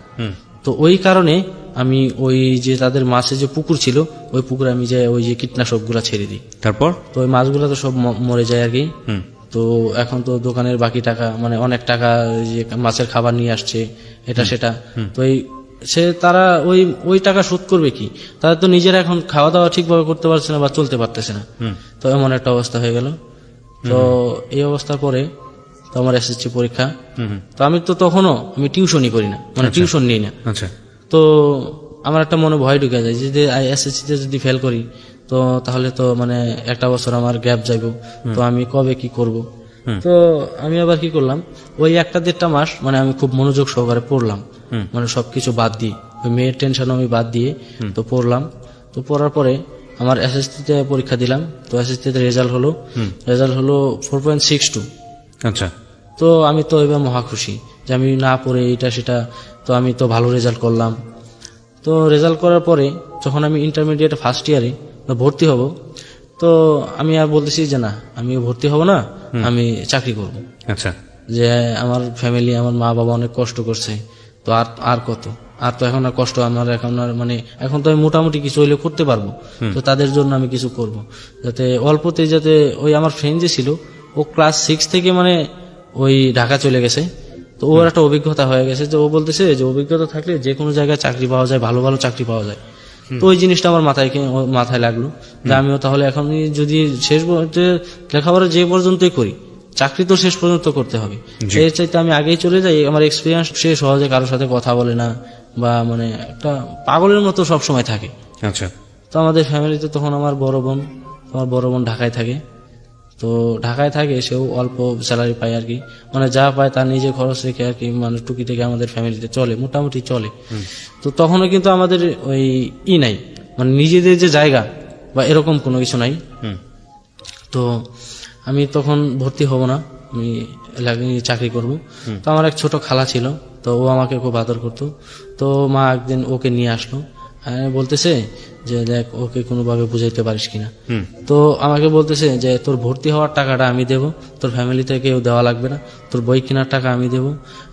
তো ওই কারণে আমি ওই যে তাদের মাছের যে পুকুর ছিল ওই পুকুরে আমি যে ওই যে কীটনাশক গুলা ছেড়ে দিই। তারপর তো ওই মাছগুলো তো সব মরে যায় আর কি। তো এখন তো দোকানের বাকি টাকা মানে অনেক টাকা যে মাছের খাবার নিয়ে আসছে এটা সেটা, তো তারা ওই টাকা শোধ করবে কি, তারা তো নিজেরা এখন খাওয়া দাওয়া ঠিকভাবে করতে পারছে না বা চলতে পারতেছে না। তো এমন একটা অবস্থা হয়ে গেল। তো এই অবস্থার পরে তো আমার এসএসসি পরীক্ষা, তো আমি তো তখনও আমি টিউশনই করি না, মানে টিউশন নিই না। তো আমার একটা মনে ভয় ঢুকে যায় যে এসএসসিতে যদি ফেল করি তো তাহলে তো মানে একটা বছর আমার গ্যাপ যাইব, তো আমি কবে কি করব। তো আমি আবার কি করলাম, ওই 1-1.5 মাস মানে আমি খুব মনোযোগ সহকারে পড়লাম, মানে সবকিছু বাদ দিয়ে ওই মেয়ের টেনশন আমি বাদ দিয়ে তো পড়লাম। তো পড়ার পরে আমার এসএসসিতে পরীক্ষা দিলাম, তো এসএসসিতে রেজাল্ট হলো 4.62। আচ্ছা। তো আমি তো এবার মহা খুশি যে আমি না পড়ে এটা সেটা, তো আমি তো ভালো রেজাল্ট করলাম। তো রেজাল্ট করার পরে যখন আমি ইন্টারমিডিয়েট ফার্স্ট ইয়ারে ভর্তি হব, তো আমি আর বলতেছি যে না আমি ভর্তি হব না, আমি চাকরি করব। আচ্ছা, যে আমার ফ্যামিলি, আমার মা বাবা অনেক কষ্ট করছে, তো আর কত, আর তো এখন আর কষ্ট আমার এখন আর মানে এখন তো আমি মোটামুটি কিছু হইলে করতে পারবো, তো তাদের জন্য আমি কিছু করব, যাতে অল্পতে যাতে ওই আমার ফ্রেন্ড যে ছিল ও ক্লাস 6 থেকে মানে ওই ঢাকা চলে গেছে, তো ওর একটা অভিজ্ঞতা হয়ে গেছে, যে ও বলতেছে যে অভিজ্ঞতা থাকলে যে কোনো জায়গায় চাকরি পাওয়া যায়, ভালো ভালো চাকরি পাওয়া যায়। তো ওই জিনিসটা আমার মাথায় লাগলো যে আমিও তাহলে এখন যদি শেষ লেখাপড়া যে পর্যন্তই করি, চাকরি তো শেষ পর্যন্ত করতে হবে। এর চাইতে আমি আগেই চলে যাই, আমার এক্সপিরিয়েন্স সে সহজে কারোর সাথে কথা বলে না, বা মানে একটা পাগলের মতো সব সময় থাকে। আচ্ছা। তো আমাদের ফ্যামিলিতে তখন আমার বড় বোন ঢাকায় থাকে, তো ঢাকায় থাকে, সেও অল্প স্যালারি পায় আর কি, মানে যা পায় তার নিজে খরচ রেখে আর কি, মানে টুকি থেকে আমাদের ফ্যামিলিতে চলে, মোটামুটি চলে। তো তখনও কিন্তু আমাদের ওই নাই, মানে নিজেদের যে জায়গা বা এরকম কোনো কিছু নাই। তো আমি তখন ভর্তি হব না, আমি চাকরি করব। তো আমার এক ছোট খালা ছিল, তো ও আমাকে খুব আদর করতো। তো মা একদিন ওকে নিয়ে আসলো, বলতেছে যে দেখ ওকে কোনোভাবে বুঝাইতে পারিস কিনা। তো আমাকে বলতেছে যে তোর ভর্তি হওয়ার টাকাটা আমি দেব, তোর ফ্যামিলি থেকে কেউ দেওয়া লাগবে না, তোর বই কেনার টাকা আমি দেব,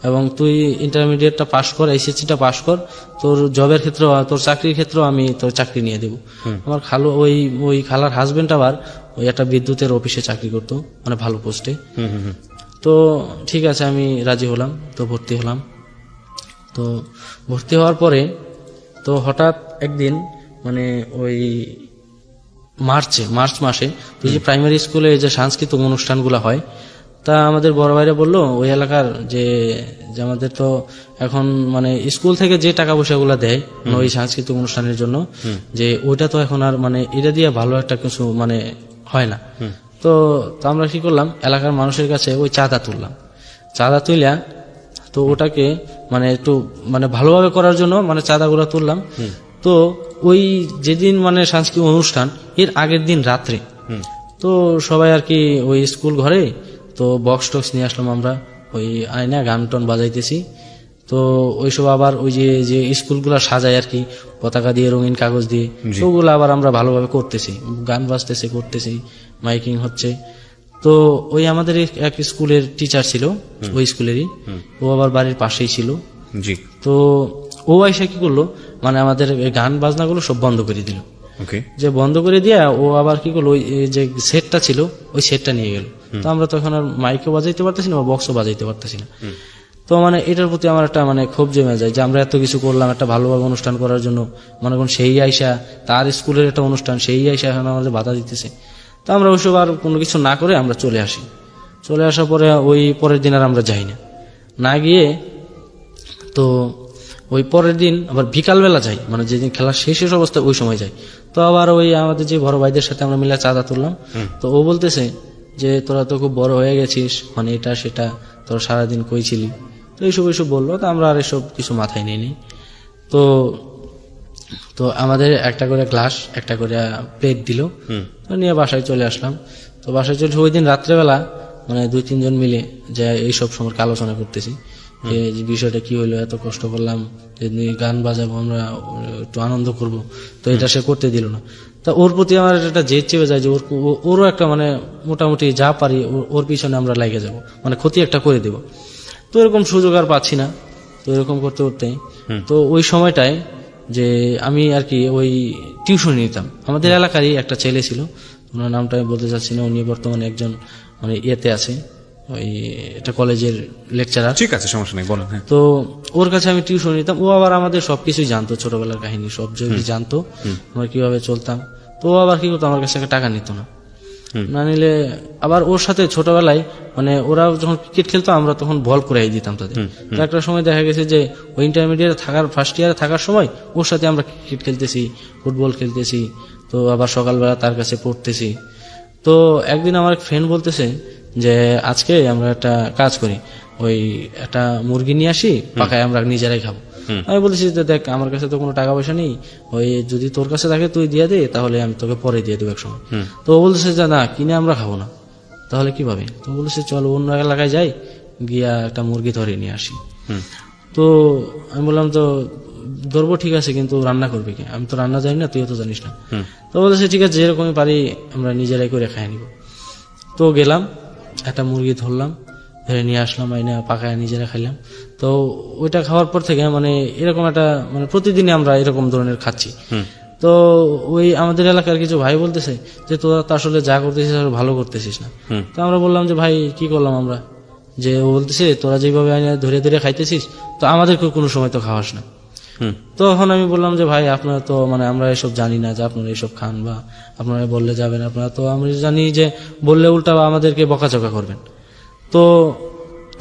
এবং তুই ইন্টারমিডিয়েটটা পাস কর, এইচএসসিটা পাস কর, তোর জবের ক্ষেত্রে, তোর চাকরির ক্ষেত্রেও আমি তোর চাকরি নিয়ে দেব। আমার খালু ওই খালার হাজবেন্ড আবার ওই একটা বিদ্যুতের অফিসে চাকরি করতো, মানে ভালো পোস্টে। তো ঠিক আছে আমি রাজি হলাম, তো ভর্তি হলাম। তো ভর্তি হওয়ার পরে তো হঠাৎ একদিন মানে ওই মার্চ মাসে তুই যে প্রাইমারি স্কুলে যে সাংস্কৃতিক অনুষ্ঠানগুলো হয়, তা আমাদের বড় ভাইরা বললো ওই এলাকার যে আমাদের তো এখন মানে স্কুল থেকে যে টাকা পয়সাগুলো দেয় ওই সাংস্কৃতিক অনুষ্ঠানের জন্য, যে ওইটা তো এখন আর মানে এটা দিয়ে ভালো একটা কিছু মানে হয় না। তো আমরা কি করলাম, এলাকার মানুষের কাছে ওই চাঁদা তুললা, তো ওটাকে মানে একটু মানে ভালোভাবে করার জন্য মানে চাঁদাগুলো তুললাম। তো ওই যেদিন মানে সাংস্কৃতিক অনুষ্ঠান এর আগের দিন রাত্রে তো সবাই আর কি ওই স্কুল ঘরে তো বক্স টক্স নিয়ে আসলাম আমরা, ওই আয়না গান টন বাজাইতেছি। তো ওইসব আবার ওই যে স্কুলগুলো সাজায় আর কি পতাকা দিয়ে, রঙিন কাগজ দিয়ে, ওগুলো আবার আমরা ভালোভাবে করতেছি, গান বাজতেছে, করতেছি, মাইকিং হচ্ছে। তো ওই আমাদের এক স্কুলের টিচার ছিল, ওই স্কুলেরই, ও আবার বাড়ির পাশেই ছিল। তো ও আইসা কি করলো, মানে আমাদের গান বাজনাগুলো সব বন্ধ করে দিল। যে বন্ধ করে দিয়া ও আবার কি করলো, ওই যে সেটটা ছিল ওই সেটটা নিয়ে গেল। তো আমরা তো এখন আর মাইকও বাজাইতে পারতেছি না, বক্সও বাজাইতে পারতেছি না। তো মানে এটার প্রতি আমার একটা মানে ক্ষোভ জমে যায় যে আমরা এত কিছু করলাম একটা ভালোভাবে অনুষ্ঠান করার জন্য, মনে করুন সেই আইসা তার স্কুলের একটা অনুষ্ঠান, সেই আইসা এখন আমাদের বাধা দিতেছে। তো আমরা ওইসব আর কোনো কিছু না করে আমরা চলে আসি। চলে আসার পরে ওই পরের দিন আর আমরা যাই না গিয়ে, তো ওই পরের দিন আবার বিকালবেলা যাই, মানে যেদিন খেলা শেষ অবস্থায় ওই সময় যাই। তো আবার ওই আমাদের যে বড় ভাইদের সাথে আমরা মিলে চাঁদা তুললাম। তো ও বলতেছে যে তোরা তো খুব বড় হয়ে গেছিস, মানে এটা সেটা, তোরা সারাদিন কই ছিলি, তো এইসব বললো। তো আমরা আর এসব কিছু মাথায় নিইনি। তো আমাদের একটা করে গ্লাস, একটা করে প্লেট দিল, তো নিয়ে বাসায় চলে আসলাম। তো বাসায় চলে ওই দিন রাত্রেবেলা মানে 2-3 জন মিলে যে এইসব সম্পর্কে আলোচনা করতেছি, যে বিষয়টা কি হইলো, এত কষ্ট করলাম, গান বাজাবো, আমরা একটু আনন্দ করব, তো এটা সে করতে দিল না। তা ওর প্রতি আমার একটা জেদ চেপে যায় যে ওরও একটা মানে মোটামুটি যা পারি ওর পিছনে আমরা লেগে যাব, মানে ক্ষতি একটা করে দেব। তো এরকম সুযোগ আর পাচ্ছি না। তো এরকম করতে করতে তো ওই সময়টায় যে আমি আর কি ওই টিউশন নিতাম, আমাদের এলাকারই একটা ছেলে ছিল, ওনার নামটা আমি বলতে চাচ্ছি না, উনি বর্তমানে একজন মানে ইয়েতে আছে, ওই একটা কলেজের লেকচারার। ঠিক আছে, সমস্যা নেই, বলেন। তো ওর কাছে আমি টিউশন নিতাম, ও আবার আমাদের সবকিছুই জানতো, ছোটবেলার কাহিনী সব যদি জানতো, আমরা কিভাবে চলতাম। তো ও আবার কি করতো, আমার কাছে টাকা নিত না নিলে আবার ওর সাথে ছোটবেলায় মানে ওরা যখন ক্রিকেট খেলতো আমরা তখন বল করে দিতাম তাদের। তো একটা সময় দেখা গেছে যে ওই ইন্টারমিডিয়েট থাকার ফার্স্ট ইয়ারে থাকার সময় ওর সাথে আমরা ক্রিকেট খেলতেছি, ফুটবল খেলতেছি, তো আবার সকালবেলা তার কাছে পড়তেছি। তো একদিন আমার ফ্রেন্ড বলতেছে যে আজকে আমরা একটা কাজ করি, ওই একটা মুরগি নিয়ে আসি, পাকায় আমরা নিজেরাই খাবো। আমি বলতেছি যে দেখ আমার কাছে তো কোনো টাকা পয়সা নেই, ওই যদি তোর কাছে থাকে তুই দিয়ে দে, তাহলে আমি তোকে পরে দিয়ে দেবো এক সময়। তো ও বলতেছে যে না, কিনে আমরা খাবো না, তাহলে কিভাবে? তো বলতেছে চল অন্য এলাকায় যাই, গিয়া একটা মুরগি ধরে নিয়ে আসি। তো আমি বললাম তো ধরবো ঠিক আছে, কিন্তু রান্না করবি কি? আমি তো রান্না জানি না, তুইও তো জানিস না। তো বলতেছে ঠিক আছে, যেরকমই পারি আমরা নিজেরাই করে খাই নিব। তো গেলাম, একটা মুরগি ধরলাম, ধরে নিয়ে আসলাম, আইনা পাকায় নিজেরা খাইলাম। তো ওইটা খাওয়ার পর থেকে মানে এরকম একটা মানে প্রতিদিনই আমরা এরকম ধরনের খাচ্ছি। তো ওই আমাদের এলাকার কিছু ভাই বলতেছে যে তোরা তো আসলে যা করতেছিস আর ভালো করতেছিস না। তো আমরা বললাম যে ভাই কি করলাম আমরা, যে ও বলতেছে তোরা যেভাবে ধরে ধরে খাইতেছিস তো আমাদেরকে কোনো সময় তো খাওয়াস না। তখন আমি বললাম যে ভাই আপনারা তো মানে আমরা এসব জানি না যে আপনারা এসব খান বা আপনারা বললে যাবেন, আপনারা তো আমরা জানি যে বললে উল্টা আমাদেরকে বকাচকা করবেন। তো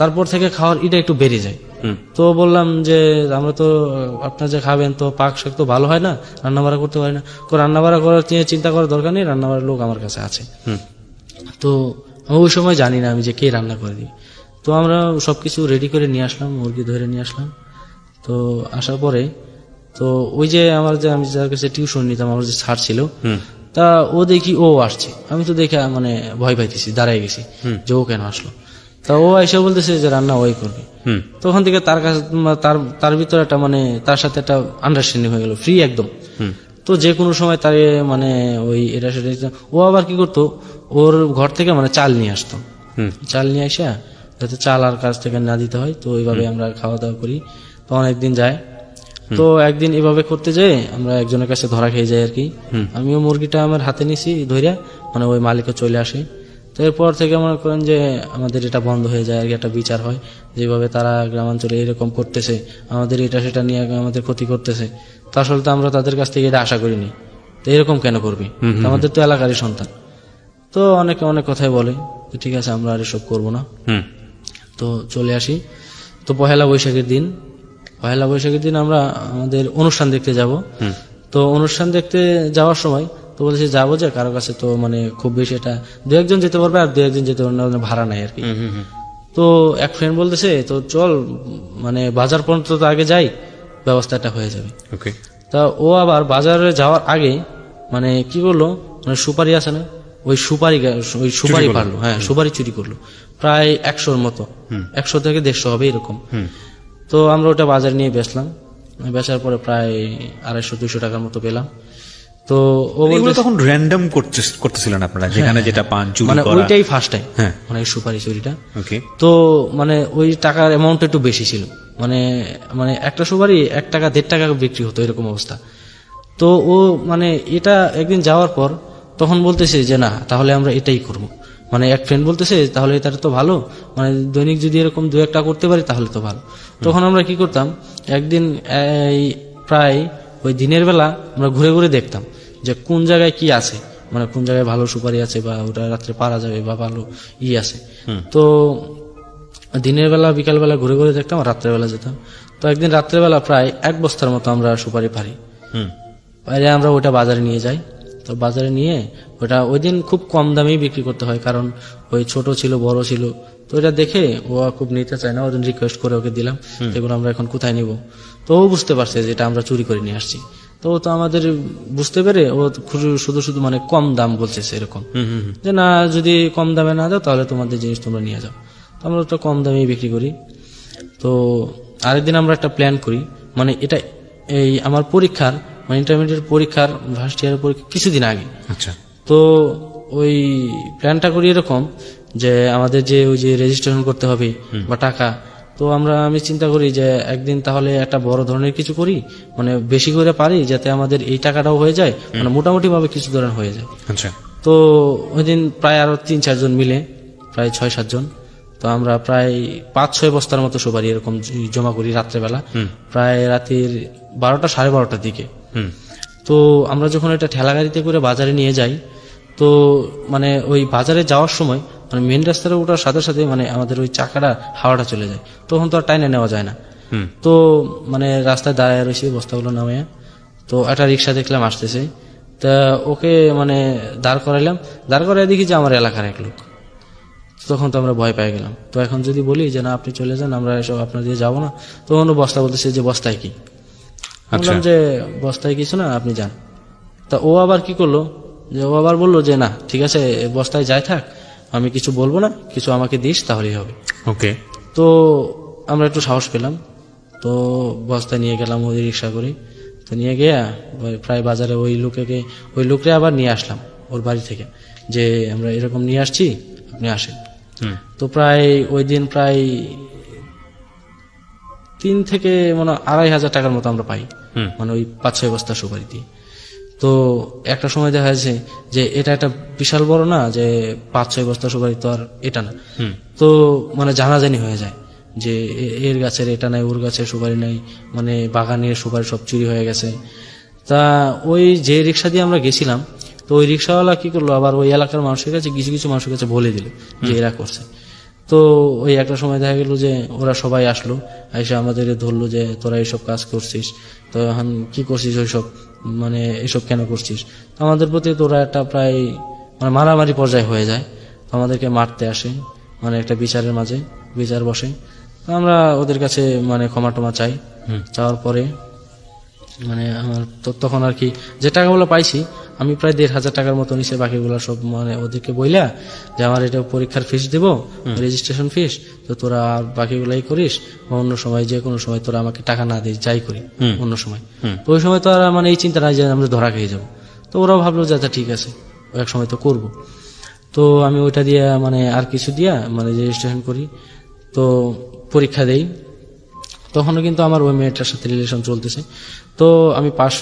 তারপর থেকে খাওয়ার এটা একটু বেড়ে যায়। তো বললাম যে আমরা তো আপনারা যে খাবেন তো পাক শাক তো ভালো হয় না, রান্না বাড়া করতে পারি না। রান্না বাড়া করার চিন্তা করার দরকার নেই, রান্না বাড়ার লোক আমার কাছে আছে। তো ওই সময় জানি না আমি যে কে রান্না করে দিই। তো আমরা সবকিছু রেডি করে নিয়ে আসলাম, মুরগি ধরে নিয়ে আসলাম। তো আসার পরে তো ওই যে আমার যে আমি যার কাছে টিউশন নিতাম, আমার যে স্যার ছিল, তা ও দেখি ও আসছে, আমি তো দেখে মানে ভয় পাইতেছি, দাঁড়াই গেছি যে ও কেন আসলো। তা ও এসে বলতেছে যে রান্না ওই করবে। তখন থেকে তার কাছে তার ভিতরে একটা মানে তার সাথে একটা আন্ডারস্ট্যান্ডিং হয়ে গেল, ফ্রি একদম। তো যে কোনো সময় তার মানে ওই এটা সেটা ও আবার কি করতো, ওর ঘর থেকে মানে চাল নিয়ে আসতো, চাল নিয়ে আসা যাতে চাল আর কাছ থেকে না দিতে হয়। তো ওইভাবে আমরা খাওয়া দাওয়া করি। তো অনেকদিন যায়। তো একদিন এভাবে করতে যেয়ে আমরা একজনের কাছে ধরা খেয়ে যাই আর কি। আমিও মুরগিটা আমার হাতে নিছি ধইরা, মানে ওই মালিকও চলে আসে। তো এরপর থেকে মনে করেন যে আমাদের এটা বন্ধ হয়ে যায় আর কি, একটা বিচার হয় যেভাবে তারা গ্রামাঞ্চলে এরকম করতেছে, আমাদের এটা সেটা নিয়ে আমাদের ক্ষতি করতেছে। তো আসলে তো আমরা তাদের কাছ থেকে এটা আশা করিনি, তো এরকম কেন করবি, আমাদের তো এলাকারই সন্তান। তো অনেকে অনেক কথাই বলে, তো ঠিক আছে আমরা আর এসব করবো না। তো চলে আসি। তো পহেলা বৈশাখের দিন আমরা আমাদের অনুষ্ঠান দেখতে যাব। তো অনুষ্ঠান দেখতে যাওয়ার সময় তো বলেছি যাবো যে কারো কাছে তো মানে খুব বেশি এটা দু একজন যেতে পারবে আর দু একজন যেতে পারবে না, ভাড়া নাই আর কি। তো এক ফ্রেন্ড বলতেছে তো চল মানে বাজার পর্যন্ত তো আগে যাই, ব্যবস্থাটা হয়ে যাবে। তা ও আবার বাজারে যাওয়ার আগে মানে কি করলো, মানে সুপারি আছে না, ওই সুপারি পারলো, হ্যাঁ সুপারি চুরি করলো প্রায় 100-র মতো, 100 থেকে 150 হবে এরকম। তো আমরা ওটা বাজারে নিয়ে বেচার পরে প্রায় 250-200 টাকার মতো পেলাম। তো ও বলতে তখন র্যান্ডম করতেছিলেন আপনারা, যেখানে যেটা পান চুরি মানে করা, ওইটাই ফার্স্ট টাইম মানে সুপারি চুরিটা। তো মানে ওই টাকার অ্যামাউন্ট একটু বেশি ছিল, মানে একটা সুপারি 1 টাকা 1.5 টাকা বিক্রি হতো এরকম অবস্থা। তো ও মানে এটা একদিন যাওয়ার পর তখন বলতেছে যে না তাহলে আমরা এটাই করব, মানে এক ফ্রেন্ড বলতেছে তাহলে এটা তো ভালো, মানে দৈনিক যদি এরকম 2-1টা করতে পারি তাহলে তো ভালো। তখন আমরা কি করতাম, একদিন প্রায় ওই দিনের বেলা আমরা ঘুরে ঘুরে দেখতাম যে কোন জায়গায় কি আছে, মানে কোন জায়গায় ভালো সুপারি আছে বা ওটা রাত্রে পারা যাবে বা ভালো আছে। তো দিনের বেলা বিকাল বেলা ঘুরে ঘুরে দেখতাম, রাত্রে বেলা যেতাম। তো একদিন রাত্রেবেলা প্রায় 1 বস্তার মতো আমরা সুপারি পারি, বাইরে আমরা ওটা বাজারে নিয়ে যাই। তো বাজারে নিয়ে ওটা ওই দিন খুব কম দামেই বিক্রি করতে হয়, কারণ ওই ছোট ছিল বড় ছিল। তো এটা দেখে ও খুব নিতে চায় না, ওই দিন রিকোয়েস্ট করে ওকে দিলাম এগুলো আমরা এখন কোথায় নিব। তো ও বুঝতে পারছে যে এটা আমরা চুরি করে নিয়ে আসছি। তো ও তো আমাদের বুঝতে পেরে ও শুধু শুধু মানে কম দাম বলছে এরকম, যে না যদি কম দামে না দাও তাহলে তোমাদের জিনিস তোমরা নিয়ে যাও। তো আমরা ওটা কম দামেই বিক্রি করি। তো আরেকদিন আমরা একটা প্ল্যান করি, মানে এটা এই আমার পরীক্ষার মানে ইন্টারমিডিয়েট পরীক্ষার ফার্স্ট ইয়ারের পরীক্ষা কিছুদিন আগে। আচ্ছা। তো ওই প্ল্যানটা করি এরকম যে আমাদের যে ওই যে রেজিস্ট্রেশন করতে হবে বা টাকা, তো আমি চিন্তা করি যে একদিন তাহলে একটা বড় ধরনের কিছু করি, মানে বেশি করে পারি যাতে আমাদের এই টাকাটাও হয়ে যায়, মানে মোটামুটি ভাবে কিছু ধরনের হয়ে যায়। আচ্ছা। তো ওই দিন প্রায় আরো 3-4 জন মিলে প্রায় 6-7 জন, তো আমরা প্রায় 5-6 বস্তার মতো সুপারি এরকম জমা করি রাত্রেবেলা, প্রায় রাতের 12টা 12:30টার দিকে। তো আমরা যখন এটা ঠেলা গাড়িতে করে বাজারে নিয়ে যাই, তো মানে ওই বাজারে যাওয়ার সময় মানে মেন রাস্তাটা ওঠার সাথে সাথে মানে আমাদের ওই চাকাটা হাওয়াটা চলে যায়, তখন তো আর টাইনে নেওয়া যায় না। তো মানে রাস্তায় দাঁড়ায় রয়েছে বস্তাগুলো নামিয়ে, তো একটা রিক্সা দেখলাম আসতেছে, তা ওকে মানে দাঁড় করাই দেখি যে আমার এলাকার এক লোক। তখন তো আমরা ভয় পেয়ে গেলাম। তো এখন যদি বলি যে না আপনি চলে যান, আমরা এসব আপনার দিয়ে যাবো না, তখন বস্তা বলতেছে যে বস্তায় কি, বললাম যে বস্তায় কিছু না আপনি যান। তা ও আবার কি করলো, যে ও আবার বললো যে না ঠিক আছে বস্তায় যাই থাক, আমি কিছু বলবো না, কিছু আমাকে দিস তাহলেই হবে। ওকে। তো আমরা একটু সাহস পেলাম, তো বস্তা নিয়ে গেলাম ওই রিক্সা করে। তো নিয়ে গিয়া প্রায় বাজারে ওই লোকরে আবার নিয়ে আসলাম ওর বাড়ি থেকে, যে আমরা এরকম নিয়ে আসছি, আপনি আসেন। তো প্রায় ওই দিন প্রায় 3 থেকে মানে 2,500 টাকার মতো আমরা পাই, মানে ওই 5-6 বস্তা সুপারি দিয়ে। তো একটা সময় দেখা যাচ্ছে যে এটা একটা বিশাল বড় না, যে 5-6 বস্তা সুপারি তো আর এটা না। তো মানে জানাজানি হয়ে যায় যে এর গাছের এটা নাই, ওর গাছের সুপারি নাই, মানে বাগানের সুপারি সব চুরি হয়ে গেছে। তা ওই যে রিক্সা দিয়ে আমরা গেছিলাম, তো ওই রিক্সাওয়ালা কি করলো, আবার ওই এলাকার মানুষের কাছে কিছু কিছু মানুষের কাছে বলে দিল যে এরা করছে। তো ওই একটা সময় দেখা গেল যে ওরা সবাই আসলো, এসে আমাদের ধরলো যে তোরা এইসব কাজ করছিস, তো এখন কি করছিস ওইসব, মানে এইসব কেন করছিস। তো আমাদের প্রতি তোরা একটা প্রায় মানে মারামারি পর্যায়ে হয়ে যায়। তো আমাদেরকে মারতে আসে, মানে একটা বিচারের মাঝে বিচার বসে। তো আমরা ওদের কাছে মানে ক্ষমা টমা চাই। চাওয়ার পরে মানে আমার তখন আর কি যে টাকাগুলো পাইছি আমি প্রায় 1,500 টাকার মতো নিচে, বাকিগুলো সব মানে ওদেরকে বইলা যে আমার এটা পরীক্ষার ফিস দেব, রেজিস্ট্রেশন ফিস, তো তোরা বাকিগুলাই করিস, বা অন্য সময় যে কোনো সময় তোরা আমাকে টাকা না দিস, যাই করি অন্য সময়। তো ওই সময় তো আর মানে এই চিন্তা নাই যে আমরা ধরা খেয়ে যাবো। তো ওরাও ভাবলো যে আচ্ছা ঠিক আছে, এক সময় তো করব। তো আমি ওইটা দিয়ে মানে আর কিছু দিয়া মানে রেজিস্ট্রেশন করি, তো পরীক্ষা দেই। তখনও কিন্তু আমার ওই মেয়েটার সাথে রিলেশন চলতেছে। তো আমি পাস,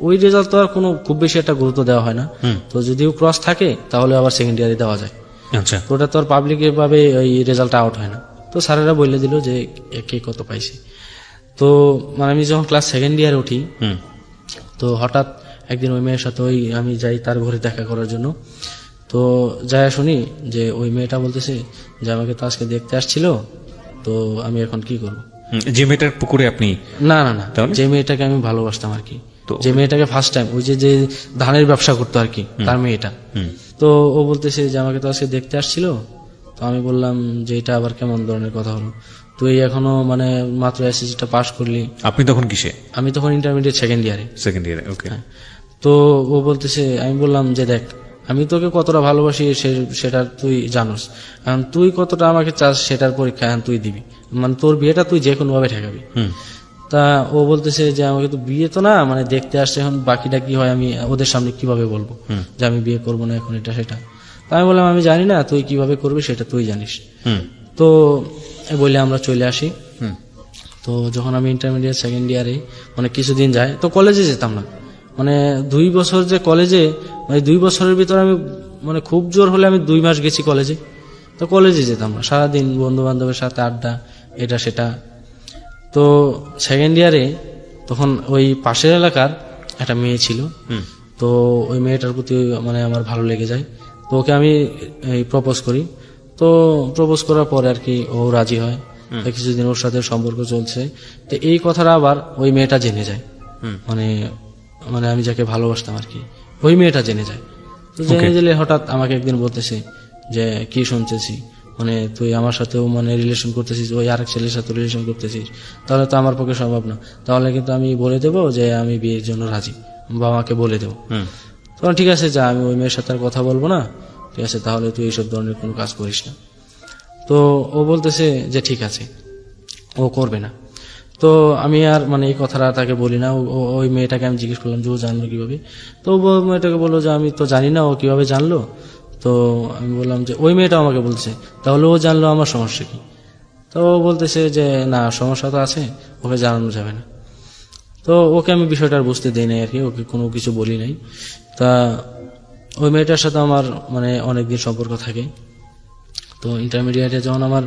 ওই রেজাল্ট তো আর কোনো খুব বেশি একটা গুরুত্ব দেওয়া হয় না। তো যদিও ক্রস থাকে তাহলে আবার সেকেন্ড ইয়ারে দেওয়া যায়। আচ্ছা, তো ওটা তো আর পাবলিক ভাবে ওই রেজাল্ট আউট হয় না। তো স্যারেরা বলে দিল যে কে কত পাইছে। তো মানে আমি যখন ক্লাস সেকেন্ড ইয়ারে উঠি, তো হঠাৎ একদিন ওই মেয়ের সাথে আমি যাই তার ঘরে দেখা করার জন্য। তো যাই শুনি যে ওই মেয়েটা বলতেছে যে আমাকে তো আজকে দেখতে আসছিল, তো আমি এখন কি করবো। যে মেয়েটার পুকুরে আপনি? না না না, যে মেয়েটাকে আমি ভালোবাসতাম আর কি, যে মেয়েটাকে ফার্স্ট টাইম ওই যে ধানের ব্যবসা করতো আর কি, তার মেয়েটা। তো ও বলতেছে যে আমাকে তো আজকে দেখতে আসছিল। তো আমি বললাম যে এটা আবার কেমন ধরনের কথা হলো, তুই এখনো মানে মাত্র এসএসসিটা পাস করলি। আপনি তখন কিসে? আমি তখন ইন্টারমিডিয়েট সেকেন্ড ইয়ারে। ওকে। তো ও বলতেছে, আমি বললাম যে দেখ আমি তোকে কতটা ভালোবাসি সেটা তুই জানোস, এখন তুই কতটা আমাকে চাস সেটার পরীক্ষা এখন তুই দিবি, মানে তোর বিয়েটা তুই যে কোনো ভাবে ঠেকাবি। তা ও বলতেছে যে আমাকে তো বিয়ে তো না, মানে দেখতে আসছে, এখন বাকিটা কি হয় আমি ওদের সামনে কিভাবে বলবো যে আমি বিয়ে করবো না এখন, এটা সেটা। তা আমি বললাম আমি জানি না, তুই কিভাবে করবি সেটা তুই জানিস। তো বলে আমরা চলে আসি। তো যখন আমি ইন্টারমিডিয়েট সেকেন্ড ইয়ারে মানে কিছুদিন যায়, তো কলেজে যেতাম না, মানে 2 বছর যে কলেজে, মানে 2 বছরের ভিতরে আমি মানে খুব জোর হলে আমি 2 মাস গেছি কলেজে। তো কলেজে যেতাম না, সারাদিন বন্ধু বান্ধবের সাথে আড্ডা, এটা সেটা। তো সেকেন্ড ইয়ারে তখন ওই পাশের এলাকার একটা মেয়ে ছিল, তো ওই মেয়েটার প্রতি মানে আমার ভালো লেগে যায়। তো ওকে আমি প্রপোজ করি। তো প্রপোজ করার পরে আর কি ও রাজি হয়, কিছুদিন ওর সাথে সম্পর্ক চলছে। তো এই কথাটা আবার ওই মেয়েটা জেনে যায়, মানে মানে আমি যাকে ভালোবাসতাম আর কি, ওই মেয়েটা জেনে যায়। তো জেনে গেলে হঠাৎ আমাকে একদিন বলতেছে যে কি শুনতেছি, মানে তুই আমার সাথেও মানে রিলেশন করতেছিস, ওই আরেক ছেলের সাথে রিলেশন করতেছিস, তাহলে তো আমার পক্ষে সম্ভব না, তাহলে কিন্তু আমি বলে দেবো যে আমি বিয়ের জন্য রাজি, বাবা মাকে বলে দেবো। তখন ঠিক আছে যা, আমি ওই মেয়ের সাথে আর কথা বলবো না, ঠিক আছে তাহলে তুই এইসব ধরনের কোনো কাজ করিস না। তো ও বলতেছে যে ঠিক আছে, ও করবে না। তো আমি আর মানে এই কথাটা তাকে বলি না। ওই মেয়েটাকে আমি জিজ্ঞেস করলাম যে ও জানলো কিভাবে। তো ও মেয়েটাকে বললো যে আমি তো জানি না ও কিভাবে জানলো। তো আমি বললাম যে ওই মেয়েটা আমাকে বলছে তাহলে ও জানলো, আমার সমস্যা কি। তো ও বলতেছে যে না সমস্যা তো আছে, ওকে জানানো যাবে না। তো ওকে আমি বিষয়টা বুঝতে দিই নাই আর কি, ওকে কোনো কিছু বলি নাই। তা ওই মেয়েটার সাথে আমার মানে অনেকদিন সম্পর্ক থাকে। তো ইন্টারমিডিয়েটে যখন আমার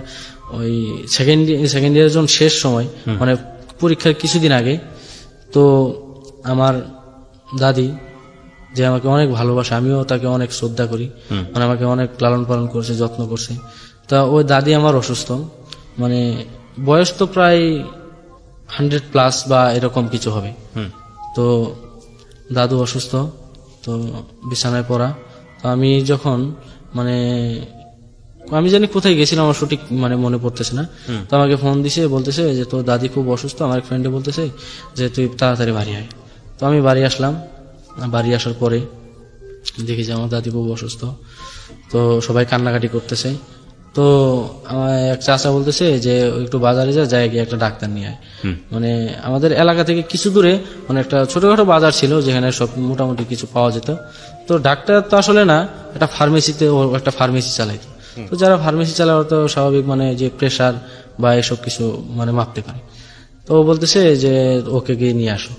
ওই সেকেন্ড ইয়ারের যখন শেষ সময়, মানে পরীক্ষার কিছুদিন আগে, তো আমার দাদি যে আমাকে অনেক ভালোবাসে, আমিও তাকে অনেক শ্রদ্ধা করি, মানে আমাকে অনেক লালন পালন করছে, যত্ন করছে। তা ওই দাদি আমার অসুস্থ, মানে বয়স তো প্রায় 100+ বা এরকম কিছু হবে। তো দাদু অসুস্থ, তো বিছানায় পড়া। তো আমি যখন মানে আমি জানি কোথায় গেছিলাম আমার সঠিক মানে মনে পড়তেছে না। তো আমাকে ফোন দিছে, বলতেছে যে তোর দাদি খুব অসুস্থ, আমার এক ফ্রেন্ডে বলতেছে যে তুই তাড়াতাড়ি বাড়ি আয়। তো আমি বাড়ি আসলাম। বাড়ি আসার পরে দেখি যে আমার দাদি খুব অসুস্থ, তো সবাই কান্নাকাটি করতেছে। তো আমার এক চাচা বলতেছে যে একটু বাজারে যাই গিয়ে একটা ডাক্তার নিয়ে আয়। মানে আমাদের এলাকা থেকে কিছু দূরে মানে একটা ছোটখাটো বাজার ছিল যেখানে সব মোটামুটি কিছু পাওয়া যেত। তো ডাক্তার তো আসলে না, একটা ফার্মেসিতে ও একটা ফার্মেসি চালাইতো। তো যারা ফার্মেসি চালায় তো স্বাভাবিক মানে যে প্রেসার বা এসব কিছু মানে মাপতে পারে। তো ও বলতেছে যে ওকে গিয়ে নিয়ে আসো।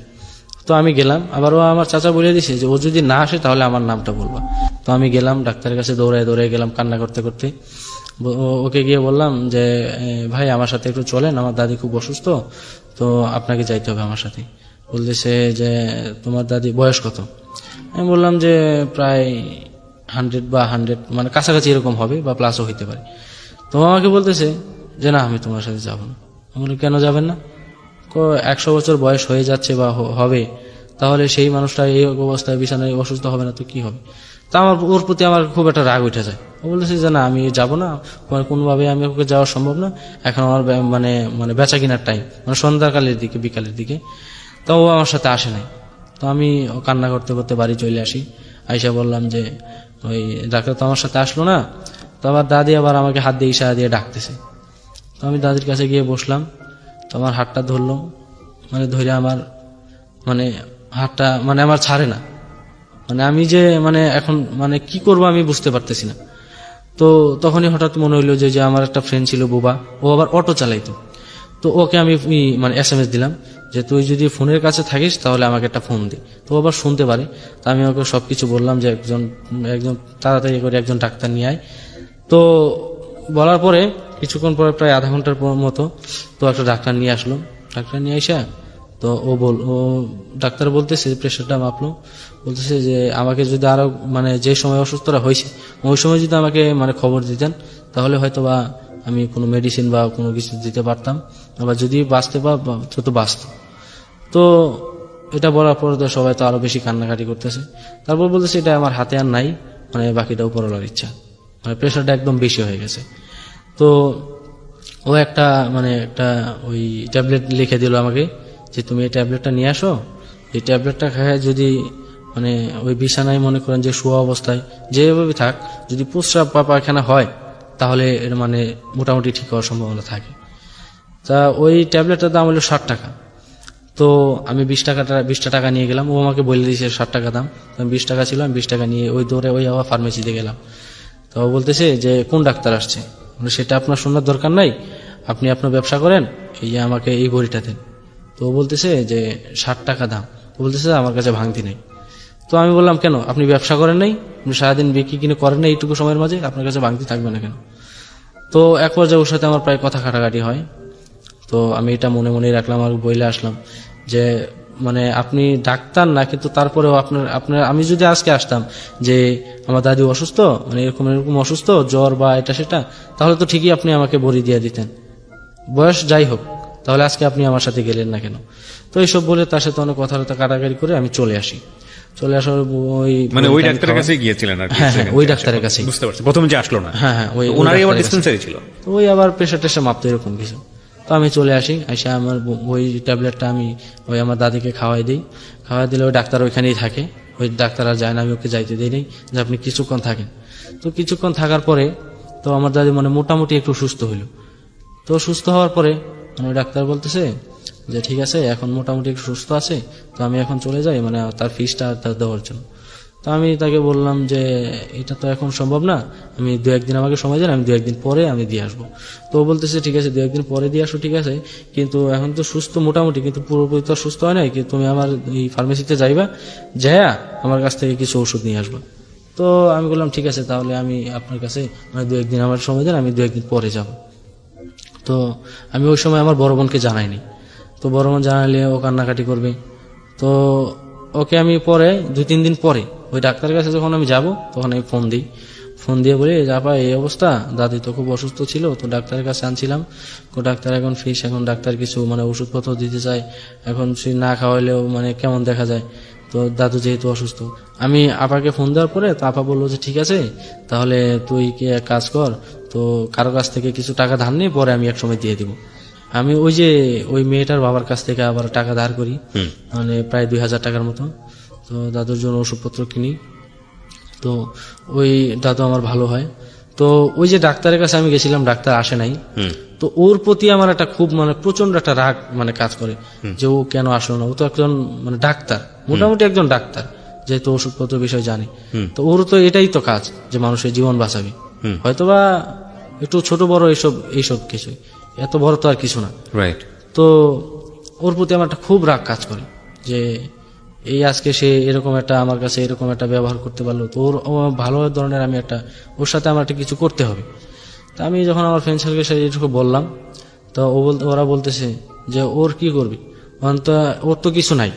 তো আমি গেলাম, আবার ও আমার চাচা বলে দিছে যে ও যদি না আসে তাহলে আমার নামটা বলবা। তো আমি গেলাম ডাক্তারের কাছে, দৌড়ায় দৌড়ায় গেলাম কান্না করতে করতে। ওকে গিয়ে বললাম যে ভাই আমার সাথে একটু চলেন, আমার দাদি খুব অসুস্থ, তো আপনাকে যাইতে হবে আমার সাথে। বলতেছে যে তোমার দাদি বয়স কত? আমি বললাম যে প্রায় 100 বা 100 মানে কাছাকাছি এরকম হবে বা প্লাসও হইতে পারে। তো আমাকে বলতেছে যে না আমি তোমার সাথে যাবো না। আমি বলি কেন যাবেন না? 100 বছর বয়স হয়ে যাচ্ছে বা হবে, তাহলে সেই মানুষটা এই অবস্থায় বিছানায় অসুস্থ হবে না তো কি হবে? তা আমার ওর প্রতি আমার খুব একটা রাগ উঠে যায়। ও বলতেছে যে না আমি যাবো না, কোনোভাবে আমি ওকে যাওয়া সম্ভব না, এখন আমার মানে মানে বেচা কিনার টাইম, মানে সন্ধ্যাকালের দিকে বিকালের দিকে। তো ও আমার সাথে আসে নাই। তো আমি কান্না করতে করতে বাড়ি চলে আসি। আইসা বললাম যে ওই ডাক্তার তো আমার সাথে আসলো না। তো আবার দাদি আবার আমাকে হাত দিয়ে ইশারা দিয়ে ডাকতেছে। তো আমি দাদির কাছে গিয়ে বসলাম। তো আমার হাতটা ধরলো, মানে ধরে আমার মানে হাতটা মানে আমার ছাড়ে না। মানে আমি যে মানে এখন মানে কি করব আমি বুঝতে পারতেছি না। তো তখনই হঠাৎ মনে হইলো যে আমার একটা ফ্রেন্ড ছিল বুবা, ও আবার অটো চালাইতো। তো ওকে আমি মানে SMS দিলাম যে তুই যদি ফোনের কাছে থাকিস তাহলে আমাকে একটা ফোন দে। তো আবার শুনতে পারে। তো আমি ওকে সবকিছু বললাম যে একজন তাড়াতাড়ি করে একজন ডাক্তার নিয়ে আয়। তো বলার পরে কিছুক্ষণ পরে প্রায় আধা ঘন্টার মতো তো একটা ডাক্তার নিয়ে আসলো। ডাক্তার নিয়ে আসা তো ও ডাক্তার বলতেছে প্রেশারটা মাপলো, বলতেছে যে আমাকে যদি আরো মানে যে সময় অসুস্থরা হয়েছে ওই সময় যদি আমাকে মানে খবর দিতেন তাহলে হয়তো বা আমি কোনো মেডিসিন বা কোনো কিছু দিতে পারতাম, আবার যদি বাঁচতে তো বাঁচত। তো এটা বলার পর তো সবাই তো আরো বেশি কান্নাকাটি করতেছে। তারপর বলতেছে এটা আমার হাতে আর নাই, মানে বাকিটা উপরওয়ালার ইচ্ছা, মানে প্রেশারটা একদম বেশি হয়ে গেছে। তো ও একটা মানে একটা ওই ট্যাবলেট লিখে দিল আমাকে যে তুমি এই ট্যাবলেটটা নিয়ে আসো, এই ট্যাবলেটটা খায় যদি মানে ওই বিছানায় মনে করেন যে শোয়া অবস্থায় যেভাবে থাক, যদি প্রস্রাব বা পায়খানা হয় তাহলে এর মানে মোটামুটি ঠিক হওয়ার সম্ভাবনা থাকে। তা ওই ট্যাবলেটটার দাম হলো 60 টাকা। তো আমি 20 টাকা নিয়ে গেলাম। ও আমাকে বলে দিয়েছে 60 টাকা দাম। আমি 20 টাকা ছিল, আমি 20 টাকা নিয়ে ওই দৌড়ে ওই আবার ফার্মেসিতে গেলাম। তো বলতেছে যে কোন ডাক্তার আসছে? সেটা আপনার শোনার দরকার নাই, আপনি আপনার ব্যবসা করেন, এই যে আমাকে এই বড়িটা দেন। তো বলতেছে যে 60 টাকা দাম। তো বলতেছে আমার কাছে ভাঙতি নেই। তো আমি বললাম কেন, আপনি ব্যবসা করেন নাই, আপনি সারাদিন বিক্রি কিনে করেন না, এইটুকু সময়ের মাঝে আপনার কাছে ভাঙতি থাকবে না কেন? তো এক পর্যায়ে ওর সাথে আমার প্রায় কথা কাটাকাটি হয়। তো আমি এটা মনে মনে রাখলাম আর বইলে আসলাম যে মানে আপনি ডাক্তার না, কিন্তু তারপরেও আপনার আমি যদি আজকে আসতাম যে আমার দাদি অসুস্থ, মানে এরকম এরকম অসুস্থ, জ্বর বা এটা সেটা, তাহলে তো ঠিকই আপনি আমাকে বড়ি দিয়ে দিতেন, বয়স যাই হোক, তাহলে আজকে আপনি আমার সাথে গেলেন না কেন? তো এইসব বলে তার সাথে অনেক কথাবার্তা কাটাকাটি করে আমি চলে আসি। চলে আসার মানে ওই ডাক্তারের কাছে গিয়েছিলেন আর কি? হ্যাঁ, ওই ডাক্তারের কাছে। বুঝতে পারছি, প্রথমে যে আসলো না। হ্যাঁ, ওনারই আবার ডিসপেন্সারি ছিল। তো ওই আবার প্রেশার টেশার মাপতো এরকম কিছু। তো আমি চলে আসি, এসে আমার ওই ট্যাবলেটটা আমি ওই আমার দাদিকে খাওয়াই দিই। খাওয়াই দিলে ওই ডাক্তার ওইখানেই থাকে, ওই ডাক্তার আর যায় না, আমি ওকে যাইতে দিই নেই যে আপনি কিছুক্ষণ থাকেন। তো কিছুক্ষণ থাকার পরে তো আমার দাদি মানে মোটামুটি একটু সুস্থ হইল। তো সুস্থ হওয়ার পরে ওই ডাক্তার বলতেছে যে ঠিক আছে এখন মোটামুটি একটু সুস্থ আছে, তো আমি এখন চলে যাই মানে তার ফিসটা দেওয়ার জন্য। তো আমি তাকে বললাম যে এটা তো এখন সম্ভব না, আমি 2-1 দিন আমাকে সময় দেন, আমি 2-1 দিন পরে আমি দিয়ে আসবো। তো বলতেছে ঠিক আছে 2-1 দিন পরে দিয়ে আসো, ঠিক আছে, কিন্তু এখন তো সুস্থ মোটামুটি, কিন্তু পুরোপুরি তো সুস্থ হয় নাই, কিন্তু তুমি আমার এই ফার্মেসিতে যাইবা, যাইয়া আমার কাছ থেকে কিছু ওষুধ নিয়ে আসবা। তো আমি বললাম ঠিক আছে তাহলে আমি আপনার কাছে মানে 2-1 দিন আমার সময় দেন, আমি 2-1 দিন পরে যাব। তো আমি ওই সময় আমার বড় বোনকে জানাইনি। তো বড় বোন জানাইলে ও কান্নাকাটি করবে। তো ওকে আমি পরে 2-3 দিন পরে ওই ডাক্তারের কাছে যখন আমি যাব তখন আমি ফোন দিয়ে বলি আপা এই অবস্থা, দাদি তো খুব অসুস্থ ছিল, তো ডাক্তারের কাছে আনছিলাম, ডাক্তার এখন ফিস, এখন ডাক্তার কিছু মানে ওষুধপত্র দিতে চায়, এখন সে না খাওয়াইলেও মানে কেমন দেখা যায়, তো দাদু যেহেতু অসুস্থ। আমি আপাকে ফোন দেওয়ার পরে তো আপা বললো যে ঠিক আছে তাহলে তুই কি এক কাজ কর, তো কারো কাছ থেকে কিছু টাকা ধার নিয়ে পরে আমি এক সময় দিয়ে দিব। আমি ওই যে ওই মেয়েটার বাবার কাছ থেকে আবার টাকা ধার করি, মানে প্রায় 2000 টাকার মতো, তো দাদুর জন্য ওষুধপত্র কিনি। তো ওই দাদু আমার ভালো হয়। তো ওই যে ডাক্তারের কাছে আমি গেছিলাম, ডাক্তার আসে নাই। তো ওর প্রতি আমার একটা খুব মানে প্রচন্ড একটা রাগ মানে কাজ করে যে ও কেন আসলো না। ও তো একজন মানে ডাক্তার, মোটামুটি একজন ডাক্তার, যেহেতু ওষুধপত্র বিষয় জানি। তো ওর তো এটাই তো কাজ যে মানুষের জীবন বাঁচাবে, হয়তোবা একটু ছোট বড় এইসব কিছু, এত বড় তো আর কিছু না। রাইট। তো ওর প্রতি আমার একটা খুব রাগ কাজ করে যে এই আজকে সে এরকম একটা আমার কাছে এরকম একটা ব্যবহার করতে পারলো, তো ওর ভালো ধরনের আমি একটা ওর সাথে আমার একটা কিছু করতে হবে। তা আমি যখন আমার ফ্রেন্ড সার্কেলের সাথে এটুকু বললাম, তো ওরা বলতেছে যে ওর কি করবি, ওর তো কিছু নাই,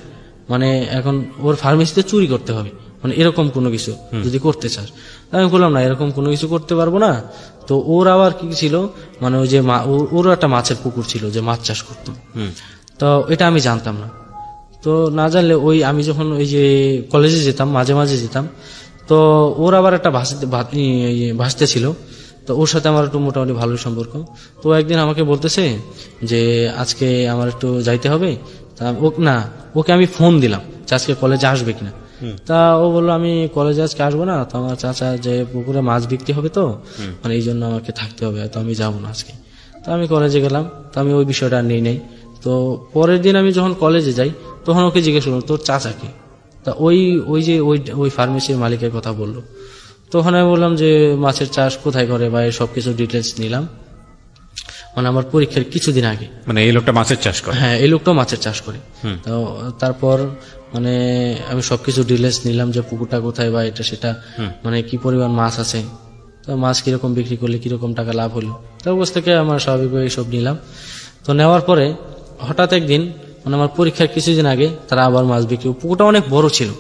মানে এখন ওর ফার্মেসিতে চুরি করতে হবে, মানে এরকম কোনো কিছু যদি করতে চাস। আমি বললাম না, এরকম কোনো কিছু করতে পারবো না। তো ওর আবার কি ছিল, মানে ওই যে ওরও একটা মাছের পুকুর ছিল, যে মাছ চাষ করতো। তো এটা আমি জানতাম না। তো না জানলে ওই আমি যখন ওই যে কলেজে যেতাম, মাঝে মাঝে যেতাম, তো ওর আবার একটা ভাসতে ছিল, তো ওর সাথে আমার একটু মোটামুটি ভালো সম্পর্ক। তো একদিন আমাকে বলতেছে যে আজকে আমার একটু যাইতে হবে। তা ওকে আমি ফোন দিলাম যে আজকে কলেজে আসবে কিনা। তা ও বললো আমি কলেজে আজকে আসবো না, তো আমার চাচা যে পুকুরে মাছ বিক্রি হবে, তো মানে এই জন্য আমাকে থাকতে হবে, তো আমি যাবো না আজকে। তো আমি কলেজে গেলাম, তো আমি ওই বিষয়টা নেই নাই। তো পরের দিন আমি যখন কলেজে যাই, তখন ওকে জিজ্ঞেস করলাম তোর চাচাকে। তা ওই ফার্মেসির মালিকের কথা বললো। তখন আমি বললাম যে মাছের চাষ কোথায় করে বা সবকিছু ডিটেলস নিলাম, মানে আমার পরীক্ষার কিছুদিন আগে। মানে এই লোকটা মাছের চাষ করে? হ্যাঁ, এই লোকটাও মাছের চাষ করে। তো তারপর মানে আমি সবকিছু ডিটেলস নিলাম যে পুকুরটা কোথায় বা এটা সেটা, মানে কি পরিমাণ মাছ আছে, তো মাছ কিরকম বিক্রি করলে কিরকম টাকা লাভ হলো, তো অবস্থা থেকে আমার স্বাভাবিকভাবে সব নিলাম। তো নেওয়ার পরে হঠাৎ একদিন মানে আমার পরীক্ষার কিছুদিন আগে তারা আবার মাছ বিক্রি, পুকুরটা অনেক বড় ছিল,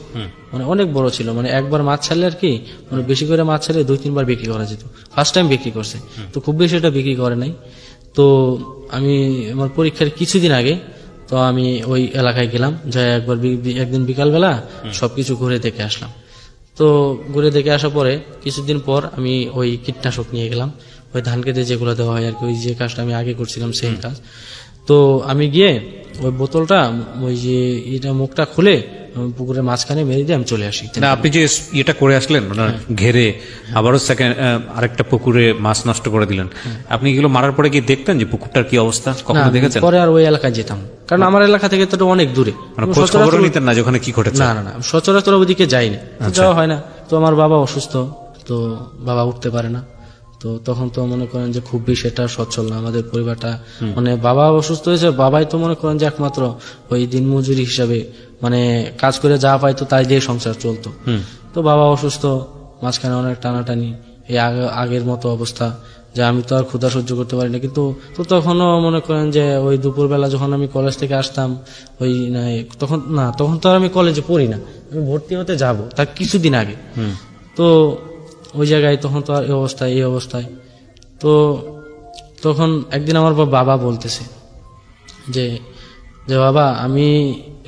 মানে অনেক বড় ছিল, মানে একবার মাছ ছাড়লে আর কি, মানে বেশি করে মাছ ছাড়লে 2-3 বার বিক্রি করা যেত। ফার্স্ট টাইম বিক্রি করছে, তো খুব বেশি এটা বিক্রি করে নাই। তো আমি আমার পরীক্ষার কিছুদিন আগে তো আমি ওই এলাকায় গেলাম, যাই একদিন বিকালবেলা সবকিছু ঘুরে দেখে আসলাম। তো ঘুরে দেখে আসার পরে কিছুদিন পর আমি ওই কীটনাশক নিয়ে গেলাম, ওই ধান খেতে যেগুলো দেওয়া হয় আর কি, ওই যে কাজটা আমি আগে করছিলাম সেই কাজ। তো আমি গিয়ে ওই বোতলটা ওই যে এটা মুখটা খুলে পুকুরের মাঝখানে মেরে দিয়ে আমি চলে আসি। না, আপনি যে এটা করে আসলেন ঘেরে আবারও আরেকটা পুকুরে মাছ নষ্ট করে দিলেন, আপনি এগুলো মারার পরে কি দেখতেন যে পুকুরটার কি অবস্থা? কখনো দেখেছেন? পরে আর ওই এলাকায় যেতাম, কারণ আমার এলাকা থেকে তো অনেক দূরে, খোঁজ খবর নিতেন না যেখানে কি ঘটেছে? না, সচরাচর ওদিকে যাইনি, যাওয়া হয় না। তো আমার বাবা অসুস্থ, তো বাবা উঠতে পারে না, তো তখন তো মনে করেন যে খুব বেশি এটা সচ্ছল না আমাদের পরিবারটা, মানে বাবা অসুস্থ হয়েছে, বাবাই তো মনে করেন যে একমাত্র ওই দিনমজুরি হিসাবে মানে কাজ করে যা পাইতো তাই দিয়ে সংসার চলতো। তো বাবা অসুস্থ, মাঝখানে অনেক টানাটানি, এই আগের মতো অবস্থা যে আমি তো আর ক্ষুধা সহ্য করতে পারি না। কিন্তু তো তখনও মনে করেন যে ওই দুপুরবেলা যখন আমি কলেজ থেকে আসতাম, ওই তখন তো আর আমি কলেজে পড়ি না, আমি ভর্তি হতে যাব তার কিছুদিন আগে। তো ওই জায়গায় তখন তো আর এই অবস্থায়। তো তখন একদিন আমার বাবা বলতেছে যে বাবা আমি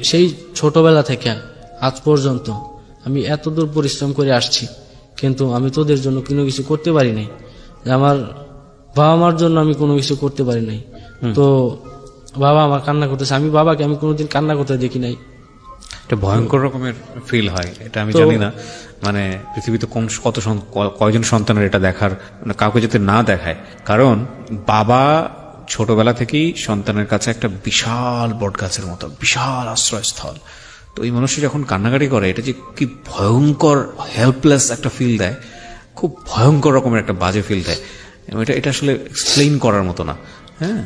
সেই ছোটবেলা থেকে আজ পর্যন্ত আমি এত দূর পরিশ্রম করে আসছি, কিন্তু আমি তোদের জন্য কোনো কিছু করতে পারি নাই, আমার বাবা মার জন্য আমি কোনো কিছু করতে পারি নাই। তো বাবা আমার কান্না করতেছে, আমি বাবাকে আমি কোনোদিন কান্না করতে দেখি নাই। এটা ভয়ঙ্কর রকমের ফিল হয়, এটা আমি জানি না মানে পৃথিবীতে কয়জন সন্তানের এটা দেখার, মানে কাউকে যাতে না দেখায়, কারণ বাবা ছোটবেলা থেকেই সন্তানের কাছে একটা বিশাল বট গাছের মতো বিশাল আশ্রয়স্থল। তো এই মানুষটা যখন কান্নাকাটি করে, এটা যে কি ভয়ঙ্কর হেল্পলেস একটা ফিল দেয়, খুব ভয়ঙ্কর রকমের একটা বাজে ফিল দেয়, এটা আসলে এক্সপ্লেইন করার মতো না। হ্যাঁ,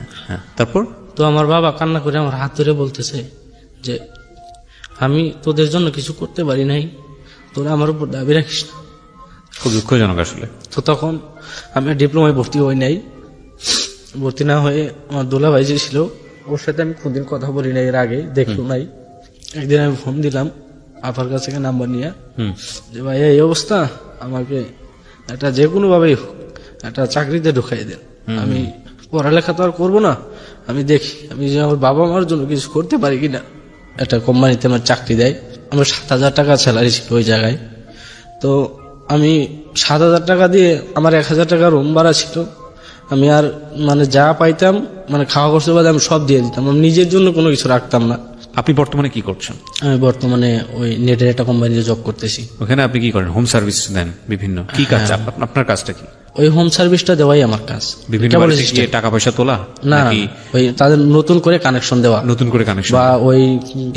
তারপর তো আমার বাবা কান্না করে আমার হাত ধরে বলতেছে যে আমি তোদের জন্য কিছু করতে পারি নাই, তোরা আমার উপর দাবি রাখিস না। খুব দুঃখজনক আসলে। তো তখন আমি ডিপ্লোমায় ভর্তি হই নাই, ভর্তি না হয়ে আমার দোলা ভাই যে ছিল ওর সাথে আমি কোনদিন কথা বলি নাই, এর আগে দেখলো নাই। একদিন আমি ফোন দিলাম আপার কাছ থেকে নাম্বার নিয়ে, যে ভাই এই অবস্থা, আমাকে একটা যে কোনো ভাবেই একটা চাকরিতে ঢুকাই দেন, আমি পড়ালেখা তো আর করবো না, আমি দেখি আমি যে আমার বাবা মার জন্য কিছু করতে পারি কিনা। একটা কোম্পানিতে আমার চাকরি দেয়, আমার 7,000 টাকা স্যালারি ছিল ওই জায়গায়। তো আমি 7,000 টাকা দিয়ে আমার 1,000 টাকা রুম ভাড়া ছিল, আমি আর মানে যা পাইতাম মানে খাওয়া খরচ বাদে আমি সব দিয়ে দিতাম, আমি নিজের জন্য কোনো কিছু রাখতাম না। আপনি বর্তমানে কি করছেন? আমি বর্তমানে ওই নেটের একটা কোম্পানিতে জব করতেছি। ওখানে আপনি কি করেন? হোম সার্ভিস দেন বিভিন্ন, কি কাজ? আপনার কাজটা কি? ওই হোম সার্ভিসটা দেওয়াই আমার কাজ। বিভিন্ন কেবল বাড়িতে গিয়ে টাকা পয়সা তোলা না, নাকি ওই তাদের নতুন করে কানেকশন দেওয়া নতুন করে কানেকশন? বা ওই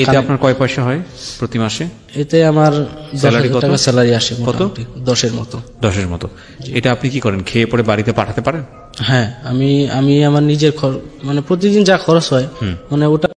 এতে আপনার কয় পয়সা হয় প্রতি মাসে? এতে আমার 10,000 কত? টাকা স্যালারি আসে। কত? 10-এর মতো। 10-এর মতো। এটা আপনি কি করেন, খেয়ে পরে বাড়িতে পাঠাতে পারেন? হ্যাঁ, আমি আমার নিজের মানে প্রতিদিন যা খরচ হয় মানে ওটা